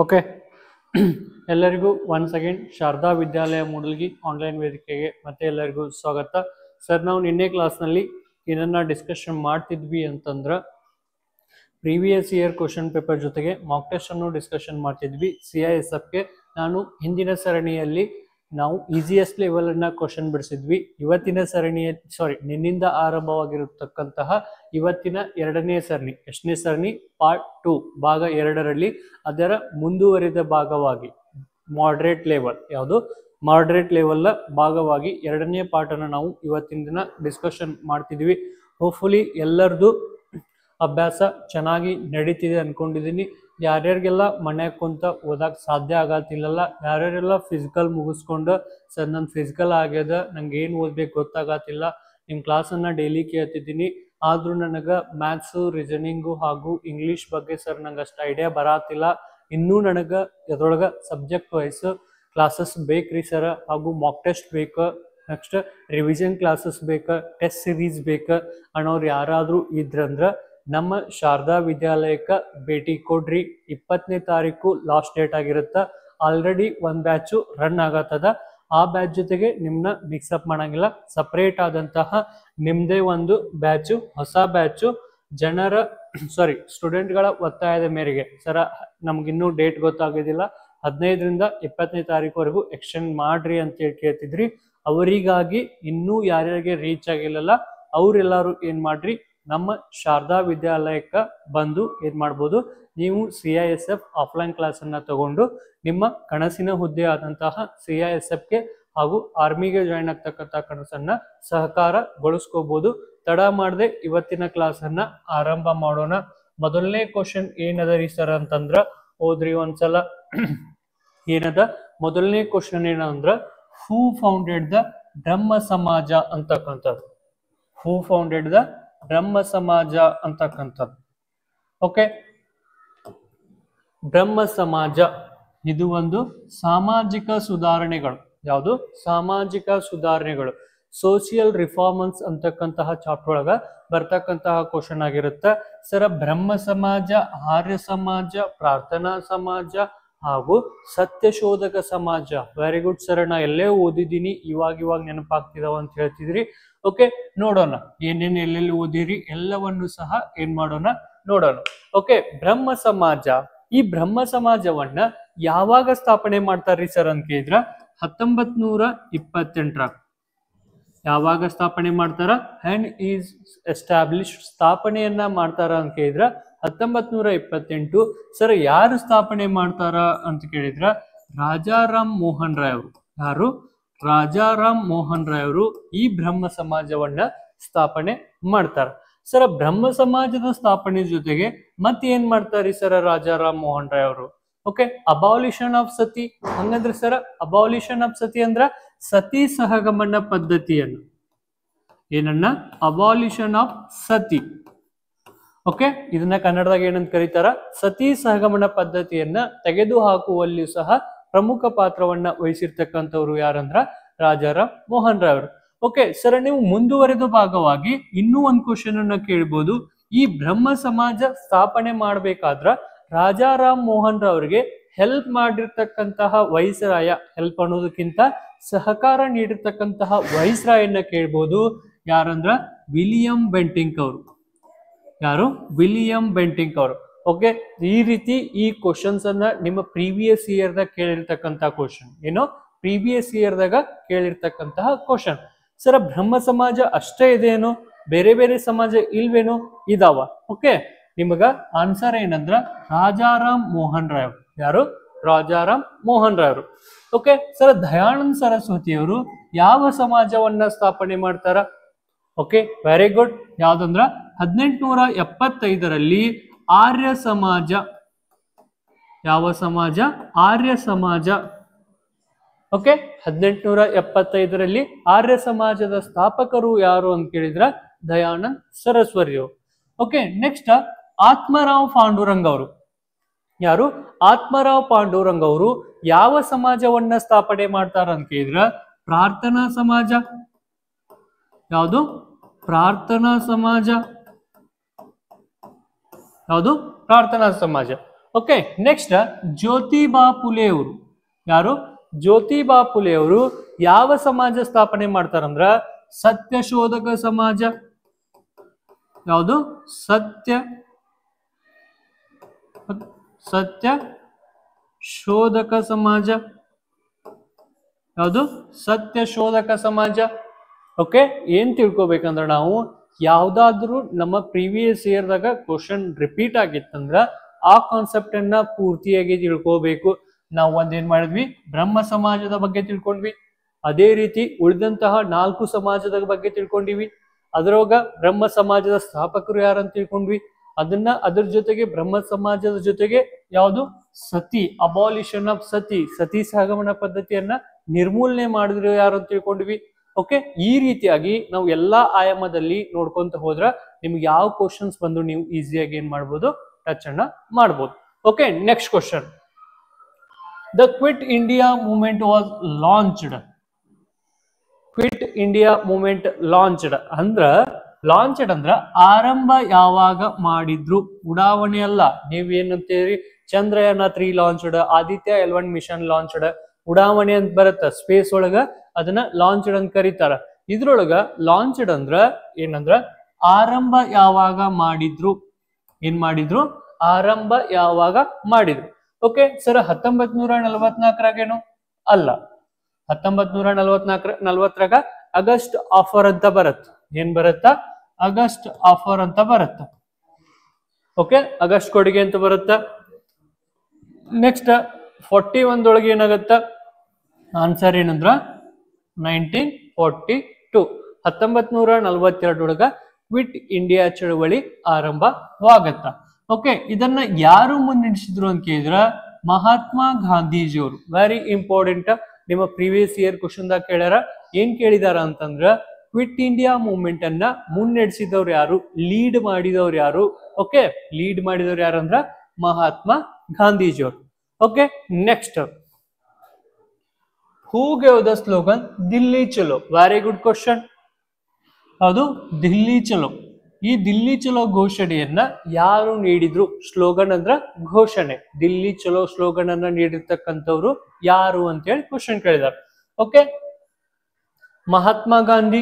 Okay. ಎಲ್ಲರಿಗೂ once again Sharada ವಿದ್ಯಾಲಯ Mudalgi online ವೇದಿಕೆಗೆ ಮತ್ತೆ ಎಲ್ಲರಿಗೂ ಸ್ವಾಗತ. ಸರ್, ನಾವು ನಿನ್ನೆ ಕ್ಲಾಸ್ನಲ್ಲಿ ಏನನ್ನ ಡಿಸ್ಕಷನ್ ಮಾಡ್ತಿದ್ವಿ ಅಂತಂದ್ರೆ ಪ್ರೀವಿಯಸ್ ಇಯರ್ ಕ್ವಶನ್ ಪೇಪರ್ ಜೊತೆಗೆ ಮಾಕ್ ಟೆಸ್ಟ್ ಅನ್ನು ಡಿಸ್ಕಷನ್ ಮಾಡ್ತಿದ್ವಿ. CISFಗೆ ನಾನು ಹಿಂದಿನ ಸರಣಿಯಲ್ಲಿ ನಾವು ಈಸಿಯೆಸ್ಟ್ ಲೆವೆಲ್ ಅನ್ನ ಕ್ವಶನ್ ಬಿಡಿಸಿದ್ವಿ. ಇವತ್ತಿನ ಸರಣಿಯ ನಿನ್ನಿಂದ ಆರಂಭವಾಗಿರತಕ್ಕಂತಹ ಇವತ್ತಿನ ಎರಡನೇ ಸರಣಿ, ಎಷ್ಟನೇ ಸರಣಿ? ಪಾರ್ಟ್ 2 ಭಾಗ 2ರಲ್ಲಿ ಅದರ ಮುಂದುವರಿದ ಭಾಗವಾಗಿ ಮಾಡ್ರೇಟ್ ಲೆವೆಲ್, ಯಾವುದು ಮಾಡ್ರೇಟ್ ಲೆವೆಲ್ ಭಾಗವಾಗಿ ಎರಡನೇ ಪಾರ್ಟ್ ಅನ್ನು ನಾವು ಇವತ್ತಿನ ದಿನ ಡಿಸ್ಕಷನ್ ಮಾಡ್ತಿದ್ವಿ. ಹೋಪ್ಫುಲಿ ಎಲ್ಲರದು ಅಭ್ಯಾಸ ಚೆನ್ನಾಗಿ ನಡೀತಿದೆ ಅನ್ಕೊಂಡಿದ್ದೀನಿ. ಯಾರ್ಯಾರಿಗೆಲ್ಲ ಮನ್ಯಾಗ ಕುಂತ ಓದಕ್ಕೆ ಸಾಧ್ಯ ಆಗತ್ತಿಲ್ಲಲ್ಲ, ಯಾರ್ಯಾರೆಲ್ಲ ಫಿಸಿಕಲ್ ಮುಗಿಸ್ಕೊಂಡು ಸರ್ ನನ್ನ ಫಿಸಿಕಲ್ ಆಗ್ಯದ, ನಂಗೆ ಏನು ಓದ್ಬೇಕು ಗೊತ್ತಾಗತ್ತಿಲ್ಲ, ನಿಮ್ಮ ಕ್ಲಾಸನ್ನು ಡೈಲಿ ಕೇಳ್ತಿದ್ದೀನಿ, ಆದರೂ ನನಗೆ ಮ್ಯಾಥ್ಸು, ರೀಸನಿಂಗು ಹಾಗೂ ಇಂಗ್ಲೀಷ್ ಬಗ್ಗೆ ಸರ್ ನಂಗೆ ಅಷ್ಟು ಐಡಿಯಾ ಬರತ್ತಿಲ್ಲ, ಇನ್ನೂ ನನಗೆ ಇದ್ರೊಳಗೆ ಸಬ್ಜೆಕ್ಟ್ ವೈಸ್ ಕ್ಲಾಸಸ್ ಬೇಕ್ರಿ ಸರ್, ಹಾಗೂ ಮಾಕ್ ಟೆಸ್ಟ್ ಬೇಕು, ನೆಕ್ಸ್ಟ್ ರಿವಿಷನ್ ಕ್ಲಾಸಸ್ ಬೇಕು, ಟೆಸ್ಟ್ ಸಿರೀಸ್ ಬೇಕು ಅನ್ನೋರು ಯಾರಾದರೂ ಇದ್ರಂದ್ರೆ ನಮ್ಮ ಶಾರದಾ ವಿದ್ಯಾಲಯಕ್ಕೆ ಭೇಟಿ ಕೊಡ್ರಿ. 20ನೇ ತಾರೀಕು ಲಾಸ್ಟ್ ಡೇಟ್ ಆಗಿರುತ್ತೆ. ಆಲ್ರೆಡಿ ಒಂದು ಬ್ಯಾಚು ರನ್ ಆಗತ್ತದ. ಆ ಬ್ಯಾಚ್ ಜೊತೆಗೆ ನಿಮ್ಮನ್ನ ಮಿಕ್ಸಪ್ ಮಾಡಂಗಿಲ್ಲ. ಸಪ್ರೇಟ್ ಆದಂತಹ ನಿಮ್ಮದೇ ಒಂದು ಬ್ಯಾಚು, ಹೊಸ ಬ್ಯಾಚು ಸ್ಟೂಡೆಂಟ್ಗಳ ಒತ್ತಾಯದ ಮೇರೆಗೆ ಸರ ನಮ್ಗಿನ್ನೂ ಡೇಟ್ ಗೊತ್ತಾಗೋದಿಲ್ಲ, 15ರಿಂದ 20ನೇ ತಾರೀಕುವರೆಗೂ ಎಕ್ಸ್ಟೆಂಡ್ ಮಾಡ್ರಿ ಅಂತೇಳಿ ಕೇಳ್ತಿದ್ರಿ. ಅವರಿಗಾಗಿ ಇನ್ನೂ ಯಾರ್ಯಾರಿಗೆ ರೀಚ್ ಆಗಿಲ್ಲಲ್ಲ ಅವರೆಲ್ಲರೂ ಏನು ಮಾಡ್ರಿ, ನಮ್ಮ ಶಾರದಾ ವಿದ್ಯಾಲಯಕ್ಕೆ ಬಂದು ಏನು ಮಾಡ್ಬೋದು, ನೀವು CISF ಆಫ್ಲೈನ್ ಕ್ಲಾಸನ್ನು ತಗೊಂಡು ನಿಮ್ಮ ಕನಸಿನ ಹುದ್ದೆ ಆದಂತಹ CISFಗೆ ಹಾಗೂ ಆರ್ಮಿಗೆ ಜಾಯ್ನ್ ಆಗ್ತಕ್ಕಂಥ ಕನಸನ್ನು ಸಹಕಾರಗೊಳಿಸ್ಕೋಬಹುದು. ತಡ ಮಾಡದೆ ಇವತ್ತಿನ ಕ್ಲಾಸನ್ನು ಆರಂಭ ಮಾಡೋಣ. ಮೊದಲನೇ ಕ್ವಶನ್ ಏನದ ರೀ ಸರ್ ಅಂತಂದ್ರೆ, ಓದ್ರಿ ಒಂದ್ಸಲ. ಏನದ ಮೊದಲನೇ ಕ್ವಶನ್ ಏನಂದ್ರ, ಹೂ ಫೌಂಡೆಡ್ ದ ಬ್ರಹ್ಮ ಸಮಾಜ ಅಂತಕ್ಕಂಥದ್ದು. ಹೂ ಫೌಂಡೆಡ್ ದ ಬ್ರಹ್ಮ ಸಮಾಜ ಅಂತಕ್ಕಂಥದ್ದು. ಓಕೆ, ಬ್ರಹ್ಮ ಸಮಾಜ ಇದು ಒಂದು ಸಾಮಾಜಿಕ ಸುಧಾರಣೆಗಳು. ಯಾವುದು? ಸಾಮಾಜಿಕ ಸುಧಾರಣೆಗಳು, ಸೋಷಿಯಲ್ ರಿಫಾರ್ಮನ್ಸ್ ಅಂತಕ್ಕಂತಹ ಚಾಪ್ಟರ್ ಒಳಗ ಬರ್ತಕ್ಕಂತಹ ಕ್ವಶನ್ ಆಗಿರುತ್ತೆ ಸರ. ಬ್ರಹ್ಮ ಸಮಾಜ, ಆರ್ಯ ಸಮಾಜ, ಪ್ರಾರ್ಥನಾ ಸಮಾಜ ಹಾಗೂ ಸತ್ಯಶೋಧಕ ಸಮಾಜ. ವೆರಿ ಗುಡ್ ಸರ್, ನಾ ಎಲ್ಲೇ ಓದಿದ್ದೀನಿ, ಇವಾಗ ನೆನಪಾಗ್ತಿದಾವ ಅಂತ ಹೇಳ್ತಿದ್ರಿ. ಓಕೆ, ನೋಡೋಣ ಏನೇನು ಎಲ್ಲೆಲ್ಲಿ ಓದಿರಿ ಎಲ್ಲವನ್ನು ಸಹ ಏನ್ ಮಾಡೋಣ, ನೋಡೋಣ. ಓಕೆ, ಬ್ರಹ್ಮ ಸಮಾಜ, ಈ ಬ್ರಹ್ಮ ಸಮಾಜವನ್ನ ಯಾವಾಗ ಸ್ಥಾಪನೆ ಮಾಡ್ತಾರ್ರಿ ಸರ್ ಅಂತ ಕೇಳಿದ್ರ 1928. ಯಾವಾಗ ಸ್ಥಾಪನೆ ಮಾಡ್ತಾರ? ಅಂಡ್ ಈಸ್ ಎಸ್ಟಾಬ್ಲಿಷ್, ಸ್ಥಾಪನೆಯನ್ನ ಮಾಡ್ತಾರ ಅಂತ ಕೇಳಿದ್ರ 1928. ಸರ್ ಯಾರು ಸ್ಥಾಪನೆ ಮಾಡ್ತಾರ ಅಂತ ಕೇಳಿದ್ರ ರಾಜಾರಾಮ್ ಮೋಹನ್ ರಾಯ್ ಅವರು. ಯಾರು? ರಾಜಾರಾಮ್ ಮೋಹನ್ ರಾಯ್ ಅವರು ಈ ಬ್ರಹ್ಮ ಸಮಾಜವನ್ನ ಸ್ಥಾಪನೆ ಮಾಡ್ತಾರ. ಸರ ಬ್ರಹ್ಮ ಸಮಾಜದ ಸ್ಥಾಪನೆ ಜೊತೆಗೆ ಮತ್ತೆ ಏನ್ ಮಾಡ್ತಾರಿ ಸರ ರಾಜಾರಾಮ್ ಮೋಹನ್ ರಾಯ್ ಅವರು? ಓಕೆ, ಅಬಾಲಿಷನ್ ಆಫ್ ಸತಿ. ಹಂಗಂದ್ರೆ ಸರ ಅಬಾಲಿಷನ್ ಆಫ್ ಸತಿ ಅಂದ್ರ ಸತಿ ಸಹಗಮನ ಪದ್ಧತಿಯನ್ನು, ಏನನ್ನ? ಅಬಾಲಿಷನ್ ಆಫ್ ಸತಿ. ಓಕೆ, ಇದನ್ನ ಕನ್ನಡದಾಗ ಏನಂತ ಕರೀತಾರ? ಸತಿ ಸಹಗಮನ ಪದ್ಧತಿಯನ್ನ ತೆಗೆದು ಹಾಕುವಲ್ಲಿ ಸಹ ಪ್ರಮುಖ ಪಾತ್ರವನ್ನ ವಹಿಸಿರ್ತಕ್ಕಂಥವ್ರು ಯಾರಂದ್ರ ರಾಜಾರಾಮ್ ಮೋಹನ್ ರಾಯ್ ಅವರು. ಓಕೆ ಸರ್, ನೀವು ಮುಂದುವರೆದ ಭಾಗವಾಗಿ ಇನ್ನೂ ಒಂದು ಕ್ವಶನ್ ಅನ್ನ ಕೇಳ್ಬೋದು. ಈ ಬ್ರಹ್ಮ ಸಮಾಜ ಸ್ಥಾಪನೆ ಮಾಡ್ಬೇಕಾದ್ರ ರಾಜಾರಾಮ್ ಮೋಹನ್ ರಾಯ್ ಅವರಿಗೆ ಹೆಲ್ಪ್ ಮಾಡಿರ್ತಕ್ಕಂತಹ ವೈಸ್ರಾಯ, ಹೆಲ್ಪ್ ಅನ್ನೋದಕ್ಕಿಂತ ಸಹಕಾರ ನೀಡಿರ್ತಕ್ಕಂತಹ ವೈಸ್ರಾಯನ್ನ ಕೇಳ್ಬೋದು. ಯಾರಂದ್ರ ವಿಲಿಯಂ ಬೆಂಟಿಂಕ್ ಅವರು. ಯಾರು? ವಿಲಿಯಂ ಬೆಂಟಿಂಕ್ ಅವರು. ಓಕೆ, ಈ ರೀತಿ ಈ ಕ್ವಶನ್ಸ್ ಅನ್ನ ನಿಮ್ಮ ಪ್ರೀವಿಯಸ್ ಇಯರ್ ದಾಗ ಕೇಳಿರ್ತಕ್ಕಂತಹ ಕ್ವಶನ್. ಏನು? ಪ್ರೀವಿಯಸ್ ಇಯರ್ ದಾಗ ಕೇಳಿರ್ತಕ್ಕಂತಹ ಕ್ವಶನ್. ಸರ ಬ್ರಹ್ಮ ಸಮಾಜ ಅಷ್ಟೇ ಇದೇನು, ಬೇರೆ ಬೇರೆ ಸಮಾಜ ಇಲ್ವೇನು? ಇದಾವ. ಓಕೆ, ನಿಮಗ ಆನ್ಸರ್ ಏನಂದ್ರ ರಾಜಾರಾಮ್ ಮೋಹನ್ ರಾಯ್ ಅವರು. ಯಾರು? ರಾಜಾರಾಮ್ ಮೋಹನ್ ರಾಯ್ ಅವರು. ಓಕೆ ಸರ್, ದಯಾನಂದ ಸರಸ್ವತಿ ಅವರು ಯಾವ ಸಮಾಜವನ್ನ ಸ್ಥಾಪನೆ ಮಾಡ್ತಾರ? Okay, very good. ಯಾವ್ದಂದ್ರ 1875ರಲ್ಲಿ ಆರ್ಯ ಸಮಾಜ. ಯಾವ ಸಮಾಜ? ಆರ್ಯ ಸಮಾಜ. ಓಕೆ, 1875ರಲ್ಲಿ ಆರ್ಯ ಸಮಾಜದ ಸ್ಥಾಪಕರು ಯಾರು ಅಂತ ಕೇಳಿದ್ರ ದಯಾನಂದ್ ಸರಸ್ವತಿ ಅವರು. ಓಕೆ, ನೆಕ್ಸ್ಟ್ ಆತ್ಮರಾವ್ ಪಾಂಡುರಂಗ್ ಅವರು. ಯಾರು? ಆತ್ಮರಾವ್ ಪಾಂಡುರಂಗ್ ಅವರು ಯಾವ ಸಮಾಜವನ್ನ ಸ್ಥಾಪನೆ ಮಾಡ್ತಾರ ಅಂತ ಕೇಳಿದ್ರ ಪ್ರಾರ್ಥನಾ ಸಮಾಜ. ಯಾವುದು? ಪ್ರಾರ್ಥನಾ ಸಮಾಜ. ಯಾವುದು? ಪ್ರಾರ್ಥನಾ ಸಮಾಜ. ಓಕೆ, ನೆಕ್ಸ್ಟ್ ಜ್ಯೋತಿಬಾ ಫುಲೆ ಅವರು. ಯಾರು? ಜ್ಯೋತಿಬಾ ಫುಲೆ ಅವರು ಯಾವ ಸಮಾಜ ಸ್ಥಾಪನೆ ಮಾಡ್ತಾರಂದ್ರ ಸತ್ಯಶೋಧಕ ಸಮಾಜ. ಯಾವುದು? ಸತ್ಯಶೋಧಕ ಸಮಾಜ. ಯಾವುದು? ಸತ್ಯಶೋಧಕ ಸಮಾಜ. ಓಕೆ, ಏನ್ ತಿಳ್ಕೊಬೇಕಂದ್ರ ನಾವು ಯಾವ್ದಾದ್ರು ನಮ್ಮ ಪ್ರೀವಿಯಸ್ ಇಯರ್ದಾಗ ಕ್ವಶನ್ ರಿಪೀಟ್ ಆಗಿತ್ತಂದ್ರ ಆ ಕಾನ್ಸೆಪ್ಟ್ ಅನ್ನ ಪೂರ್ತಿಯಾಗಿ ತಿಳ್ಕೋಬೇಕು. ನಾವು ಒಂದೇನ್ ಮಾಡಿದ್ವಿ, ಬ್ರಹ್ಮ ಸಮಾಜದ ಬಗ್ಗೆ ತಿಳ್ಕೊಂಡ್ವಿ. ಅದೇ ರೀತಿ ಉಳಿದಂತಹ 4 ಸಮಾಜದ ಬಗ್ಗೆ ತಿಳ್ಕೊಂಡಿವಿ. ಅದರೊಳಗ ಬ್ರಹ್ಮ ಸಮಾಜದ ಸ್ಥಾಪಕರು ಯಾರಂತ ತಿಳ್ಕೊಂಡ್ವಿ. ಅದ್ರ ಜೊತೆಗೆ ಬ್ರಹ್ಮ ಸಮಾಜದ ಜೊತೆಗೆ ಯಾವುದು? ಸತಿ, ಅಬಾಲಿಷನ್ ಆಫ್ ಸತಿ ಸಹಗಮನ ಪದ್ಧತಿಯನ್ನ ನಿರ್ಮೂಲನೆ ಮಾಡಿದ್ರು ಯಾರು ಅಂತ ತಿಳ್ಕೊಂಡ್ವಿ. ಓಕೆ, ಈ ರೀತಿಯಾಗಿ ನಾವು ಎಲ್ಲಾ ಆಯಾಮದಲ್ಲಿ ನೋಡ್ಕೊಂತ ಹೋದ್ರ ನಿಮ್ಗೆ ಯಾವ ಕ್ವಶನ್ಸ್ ಬಂದು ನೀವು ಈಸಿಯಾಗಿ ಏನ್ ಮಾಡ್ಬೋದು, ಟಚ್ ಅನ್ನ ಮಾಡ್ಬೋದು. Okay, next question. The quit India movement was launched. Quit India movement launched ಅಂದ್ರ ಆರಂಭ ಯಾವಾಗ ಮಾಡಿದ್ರು? ಉಡಾವಣೆ ಅಲ್ಲ. ನೀವೇನಂತೀರಿ? Chandrayaan 3 launched, Aditya L1 mission launched. ಉಡಾವಣೆ ಅಂತ ಬರುತ್ತ ಸ್ಪೇಸ್ ಒಳಗ, ಅದನ್ನ ಲಾಂಚ್ಡ್ ಅಂತ ಕರೀತಾರ. ಇದ್ರೊಳಗ ಲಾಂಚ್ಡ್ ಅಂದ್ರ ಏನಂದ್ರ ಆರಂಭ ಯಾವಾಗ ಮಾಡಿದ್ರು. ಏನ್ ಮಾಡಿದ್ರು? ಆರಂಭ ಯಾವಾಗ ಮಾಡಿದ್ರು. ಓಕೆ ಸರ್, 1944ರಾಗೇನು? ಅಲ್ಲ, 1944ರಾಗ ಆಗಸ್ಟ್ ಆಫರ್ ಅಂತ ಬರತ್ತ. ಏನ್ ಬರುತ್ತ? ಆಗಸ್ಟ್ ಆಫರ್ ಅಂತ ಬರುತ್ತ. ಓಕೆ, ಆಗಸ್ಟ್ ಕೊಡುಗೆ ಅಂತ ಬರುತ್ತ. ನೆಕ್ಸ್ಟ್ 41 ಒಳಗೆ ಏನಾಗತ್ತ? ಆನ್ಸರ್ ಏನಂದ್ರ 1942. 1942 ಒಳಗ ಕ್ವಿಟ್ ಇಂಡಿಯಾ ಚಳವಳಿ ಆರಂಭವಾಗತ್ತ. ಓಕೆ, ಇದನ್ನ ಯಾರು ಮುನ್ನಡೆಸಿದ್ರು ಅಂತ ಕೇಳಿದ್ರ ಮಹಾತ್ಮ ಗಾಂಧೀಜಿಯವರು. Very important. ನಿಮ್ಮ ಪ್ರೀವಿಯಸ್ ಇಯರ್ ಕ್ವಶನ್ ದಾಗ ಕೇಳ್ಯಾರ. ಏನ್ ಕೇಳಿದಾರ ಅಂತಂದ್ರ ಕ್ವಿಟ್ ಇಂಡಿಯಾ ಮೂವ್ಮೆಂಟ್ ಅನ್ನ ಮುನ್ನಡೆಸಿದವ್ರು ಯಾರು, ಲೀಡ್ ಮಾಡಿದವ್ರು ಯಾರು? ಓಕೆ, ಲೀಡ್ ಮಾಡಿದವ್ರು ಯಾರು ಅಂದ್ರ ಮಹಾತ್ಮ ಗಾಂಧೀಜಿಯವರು. Okay, next. Who gave the slogan Dilli Chalo? Very good question. ಅದು ದಿಲ್ಲಿ ಚಲೋ. ಈ ದಿಲ್ಲಿ ಚಲೋ ಘೋಷಣೆಯನ್ನ ಯಾರು ನೀಡಿದ್ರು? ಸ್ಲೋಗನ್ ಅಂದ್ರ ಘೋಷಣೆ. ದಿಲ್ಲಿ ಚಲೋ ಸ್ಲೋಗನ್ ಅನ್ನ ನೀಡಿರ್ತಕ್ಕಂಥವ್ರು ಯಾರು ಅಂತೇಳಿ ಕ್ವಶನ್ ಕೇಳಿದಾರೆ. ಓಕೆ, ಮಹಾತ್ಮ ಗಾಂಧಿ.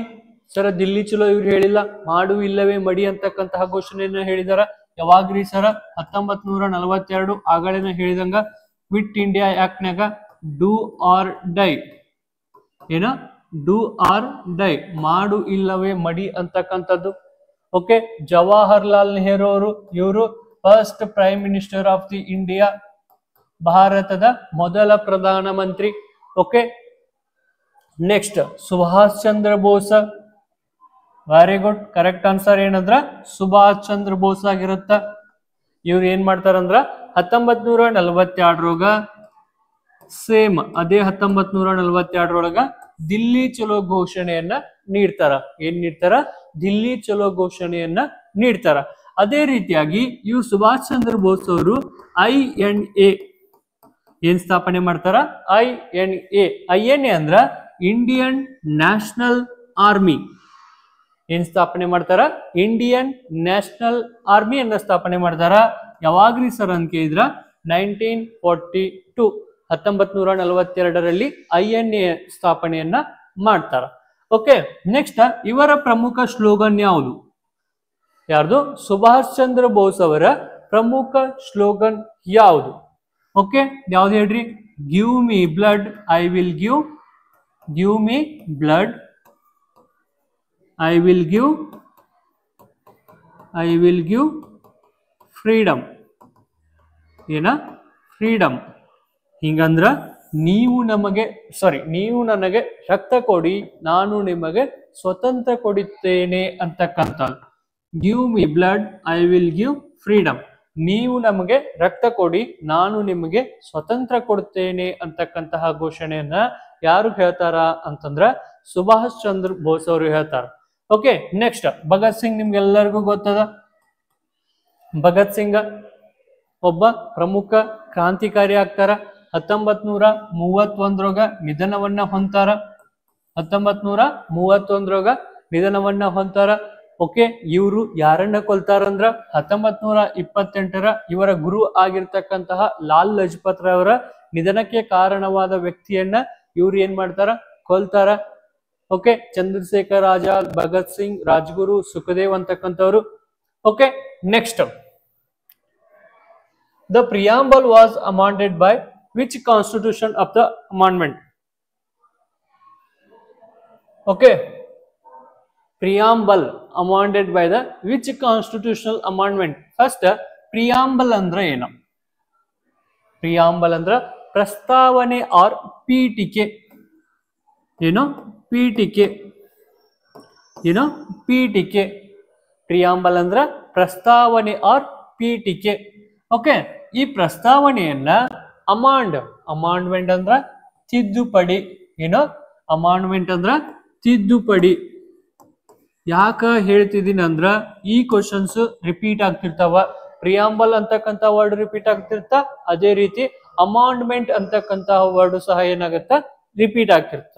ಸರ, ದಿಲ್ಲಿ ಚಲೋ ಇವ್ರು ಹೇಳಿಲ್ಲ. ಮಾಡು ಇಲ್ಲವೇ ಮಡಿ ಅಂತಕ್ಕಂತಹ ಘೋಷಣೆಯನ್ನ ಹೇಳಿದಾರ. ಯಾವಾಗ್ರಿ ಸರ? 1942. ಆಗಳೇನ ಹೇಳಿದಂಗ ಕ್ವಿಟ್ ಇಂಡಿಯಾ ಆಕ್ಟ್ ನಾಗ ಡೂ ಆರ್ ಡೈ. ಏನ? ಡೂ ಆರ್ ಡೈ, ಮಾಡು ಇಲ್ಲವೇ ಮಡಿ ಅಂತಕ್ಕಂಥದ್ದು. ಓಕೆ, ಜವಾಹರ್ಲಾಲ್ ನೆಹರು ಅವರು, ಇವರು first prime minister of the India, ಭಾರತದ ಮೊದಲ ಪ್ರಧಾನ ಮಂತ್ರಿ. Okay, next Subhash Chandra Bose. Very good, correct answer ಏನಂದ್ರ ಸುಭಾಷ್ ಚಂದ್ರ ಬೋಸ್ ಆಗಿರುತ್ತ. ಇವ್ರು ಏನ್ ಮಾಡ್ತಾರಂದ್ರ 1942 ಸೇಮ್ ಅದೇ 1942 ದಿಲ್ಲಿ ಚಲೋ ಘೋಷಣೆಯನ್ನ ನೀಡ್ತಾರ. ಏನ್ ನೀಡ್ತಾರ? ದಿಲ್ಲಿ ಚಲೋ ಘೋಷಣೆಯನ್ನ ನೀಡ್ತಾರ. ಅದೇ ರೀತಿಯಾಗಿ ಇವ್ರು ಸುಭಾಷ್ ಚಂದ್ರ ಬೋಸ್ ಅವರು INA ಏನ್ ಸ್ಥಾಪನೆ ಮಾಡ್ತಾರ? INA ಅಂದ್ರ ಇಂಡಿಯನ್ ನ್ಯಾಷನಲ್ ಆರ್ಮಿ. ಏನ್ ಸ್ಥಾಪನೆ ಮಾಡ್ತಾರ? ಇಂಡಿಯನ್ ನ್ಯಾಷನಲ್ ಆರ್ಮಿಯನ್ನ ಸ್ಥಾಪನೆ ಮಾಡ್ತಾರ. ಯಾವಾಗ್ರಿ ಸರ್ ಅಂತ ಕೇಳಿದ್ರ 1942, 1942ರಲ್ಲಿ INA ಸ್ಥಾಪನೆಯನ್ನ ಮಾಡ್ತಾರ. ಓಕೆ, ನೆಕ್ಸ್ಟ್ ಇವರ ಪ್ರಮುಖ ಸ್ಲೋಗನ್ ಯಾವುದು? ಯಾರ್ದು? ಸುಭಾಷ್ ಚಂದ್ರ ಬೋಸ್ ಅವರ ಪ್ರಮುಖ ಸ್ಲೋಗನ್ ಯಾವುದು? ಓಕೆ, ಯಾವ್ದು ಹೇಳ್ರಿ? Give me blood I will give. Give me blood I will give freedom. ಏನ? ಫ್ರೀಡಮ್. ಹಿಂಗಂದ್ರ ನೀವು ನನಗೆ ರಕ್ತ ಕೊಡಿ, ನಾನು ನಿಮಗೆ ಸ್ವತಂತ್ರ ಕೊಡುತ್ತೇನೆ ಅಂತಕ್ಕಂಥ. Give me blood I will give freedom. ನೀವು ನಮಗೆ ರಕ್ತ ಕೊಡಿ, ನಾನು ನಿಮಗೆ ಸ್ವತಂತ್ರ ಕೊಡುತ್ತೇನೆ ಅಂತಕ್ಕಂತಹ ಘೋಷಣೆಯನ್ನ ಯಾರು ಹೇಳ್ತಾರ ಅಂತಂದ್ರ ಸುಭಾಷ್ ಚಂದ್ರ ಬೋಸ್ ಅವರು ಹೇಳ್ತಾರ. Okay, next Bhagat Singh. ನಿಮ್ಗೆಲ್ಲರಿಗೂ ಗೊತ್ತದ. ಭಗತ್ ಸಿಂಗ್ ಒಬ್ಬ ಪ್ರಮುಖ ಕ್ರಾಂತಿಕಾರಿ ಆಗ್ತಾರ. 1931 ನಿಧನವನ್ನ ಹೊಂತಾರ. 1931 ನಿಧನವನ್ನ ಹೊಂತಾರ. ಓಕೆ, ಇವರು ಯಾರನ್ನ ಕೊಲ್ತಾರಂದ್ರ 1928 ಇವರ ಗುರು ಆಗಿರ್ತಕ್ಕಂತಹ ಲಾಲ್ ಲಜಪತ್ ರಾಯ್ ನಿಧನಕ್ಕೆ ಕಾರಣವಾದ ವ್ಯಕ್ತಿಯನ್ನ ಇವ್ರು ಏನ್ ಮಾಡ್ತಾರ, ಕೊಲ್ತಾರ. ಓಕೆ, ಚಂದ್ರಶೇಖರ್ ಆಜಾದ್, ಭಗತ್ ಸಿಂಗ್, ರಾಜ್ಗುರು, ಸುಖದೇವ್ ಅಂತಕ್ಕಂಥವ್ರು. Okay, next, the preamble was amended by which constitution of the amendment? Okay, preamble amended by the which constitutional amendment? First, preamble ಅಂದ್ರೆ ಏನು? ಪ್ರಿಯಾಂಬಲ್ ಅಂದ್ರ ಪ್ರಸ್ತಾವನೆ ಆರ್ ಪೀಠಿಕೆ. ಏನು? ಪೀಠಿಕೆ. ಏನು? ಪೀಠಿಕೆ. ಪ್ರಿಯಾಂಬಲ್ ಅಂದ್ರ ಪ್ರಸ್ತಾವನೆ ಆರ್ ಪೀಠಿಕೆ. ಓಕೆ, ಈ ಪ್ರಸ್ತಾವನೆಯನ್ನ ಅಮಾಂಡ್ಮೆಂಟ್ ಅಂದ್ರ ತಿದ್ದುಪಡಿ. ಏನು? ಅಮಾಂಡ್ಮೆಂಟ್ ಅಂದ್ರ ತಿದ್ದುಪಡಿ. ಯಾಕ ಹೇಳ್ತಿದ್ದೀನಿ ಅಂದ್ರ ಈ ಕ್ವಶನ್ಸ್ ರಿಪೀಟ್ ಆಗ್ತಿರ್ತಾವ. ಪ್ರಿಯಾಂಬಲ್ ಅಂತಕ್ಕಂಥ ವರ್ಡ್ ರಿಪೀಟ್ ಆಗ್ತಿರ್ತ, ಅದೇ ರೀತಿ ಅಮಾಂಡ್ಮೆಂಟ್ ಅಂತಕ್ಕಂತಹ ವರ್ಡ್ ಸಹ ಏನಾಗುತ್ತ, ರಿಪೀಟ್ ಆಗ್ತಿರ್ತ.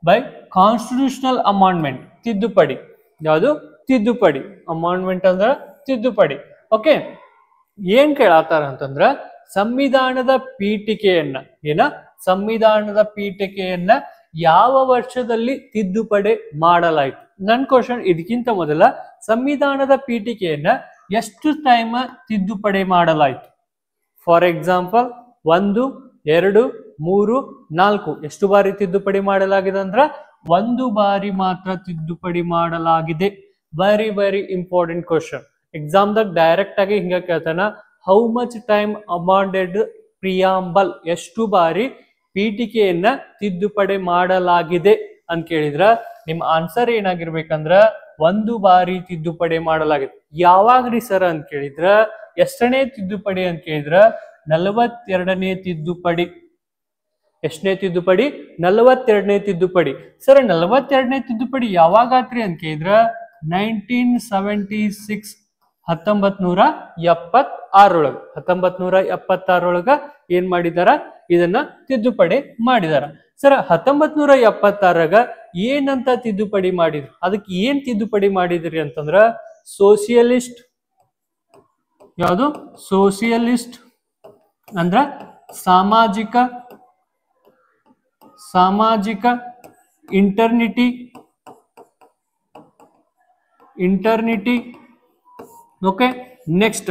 ಬೈ ಕಾನ್ಸ್ಟಿಟ್ಯೂಷನಲ್ ಅಮಾಂಡ್ಮೆಂಟ್, ತಿದ್ದುಪಡಿ. ಯಾವುದು? ತಿದ್ದುಪಡಿ. ಅಮಾಂಡ್ಮೆಂಟ್ ಅಂದ್ರ ತಿದ್ದುಪಡಿ. ಓಕೆ, ಏನ್ ಕೇಳತ್ತಾರ ಅಂತಂದ್ರ ಸಂವಿಧಾನದ ಪೀಠಿಕೆಯನ್ನ, ಸಂವಿಧಾನದ ಪೀಠಿಕೆಯನ್ನ ಯಾವ ವರ್ಷದಲ್ಲಿ ತಿದ್ದುಪಡಿ ಮಾಡಲಾಯಿತು? ನನ್ ಕ್ವಶನ್ ಇದಕ್ಕಿಂತ ಮೊದಲ ಸಂವಿಧಾನದ ಪೀಠಿಕೆಯನ್ನ ಎಷ್ಟು ಟೈಮ್ ತಿದ್ದುಪಡಿ ಮಾಡಲಾಯಿತು? ಫಾರ್ ಎಕ್ಸಾಂಪಲ್ 1, 2, 3, 4 ಎಷ್ಟು ಬಾರಿ ತಿದ್ದುಪಡಿ ಮಾಡಲಾಗಿದೆ ಅಂದ್ರ 1 ಬಾರಿ ಮಾತ್ರ ತಿದ್ದುಪಡಿ ಮಾಡಲಾಗಿದೆ. Very very important question. ಎಕ್ಸಾಮ್ದಾಗ ಡೈರೆಕ್ಟ್ ಆಗಿ ಹಿಂಗ ಕೇಳ್ತಾನ, how much time amended preamble? ಎಷ್ಟು ಬಾರಿ ಪೀಠಿಕೆಯನ್ನ ತಿದ್ದುಪಡಿ ಮಾಡಲಾಗಿದೆ ಅಂತ ಕೇಳಿದ್ರ ನಿಮ್ ಆನ್ಸರ್ ಏನಾಗಿರ್ಬೇಕಂದ್ರ 1 ಬಾರಿ ತಿದ್ದುಪಡಿ ಮಾಡಲಾಗಿದೆ. ಯಾವಾಗ್ರಿ ಸರ್ ಅಂತ ಕೇಳಿದ್ರ ಎಷ್ಟನೇ ತಿದ್ದುಪಡಿ ಅಂತ ಕೇಳಿದ್ರ 42ನೇ ತಿದ್ದುಪಡಿ. ಎಷ್ಟನೇ ತಿದ್ದುಪಡಿ? 42ನೇ ತಿದ್ದುಪಡಿ. ಸರ್ 42ನೇ ತಿದ್ದುಪಡಿ ಯಾವಾಗಾತ್ರಿ ಅಂತ ಕೇಳಿದ್ರ 1976, 1976 1976 ಏನ್ ಮಾಡಿದಾರ? ಇದನ್ನ ತಿದ್ದುಪಡಿ ಮಾಡಿದಾರ. ಸರ್ 1976 ಏನಂತ ತಿದ್ದುಪಡಿ ಮಾಡಿದ್ರು? ಅದಕ್ಕೆ ಏನ್ ತಿದ್ದುಪಡಿ ಮಾಡಿದ್ರಿ ಅಂತಂದ್ರ ಸೋಷಿಯಲಿಸ್ಟ್. ಯಾವುದು? ಸೋಷಿಯಲಿಸ್ಟ್ ಅಂದ್ರ ಸಾಮಾಜಿಕ integrity. Okay, next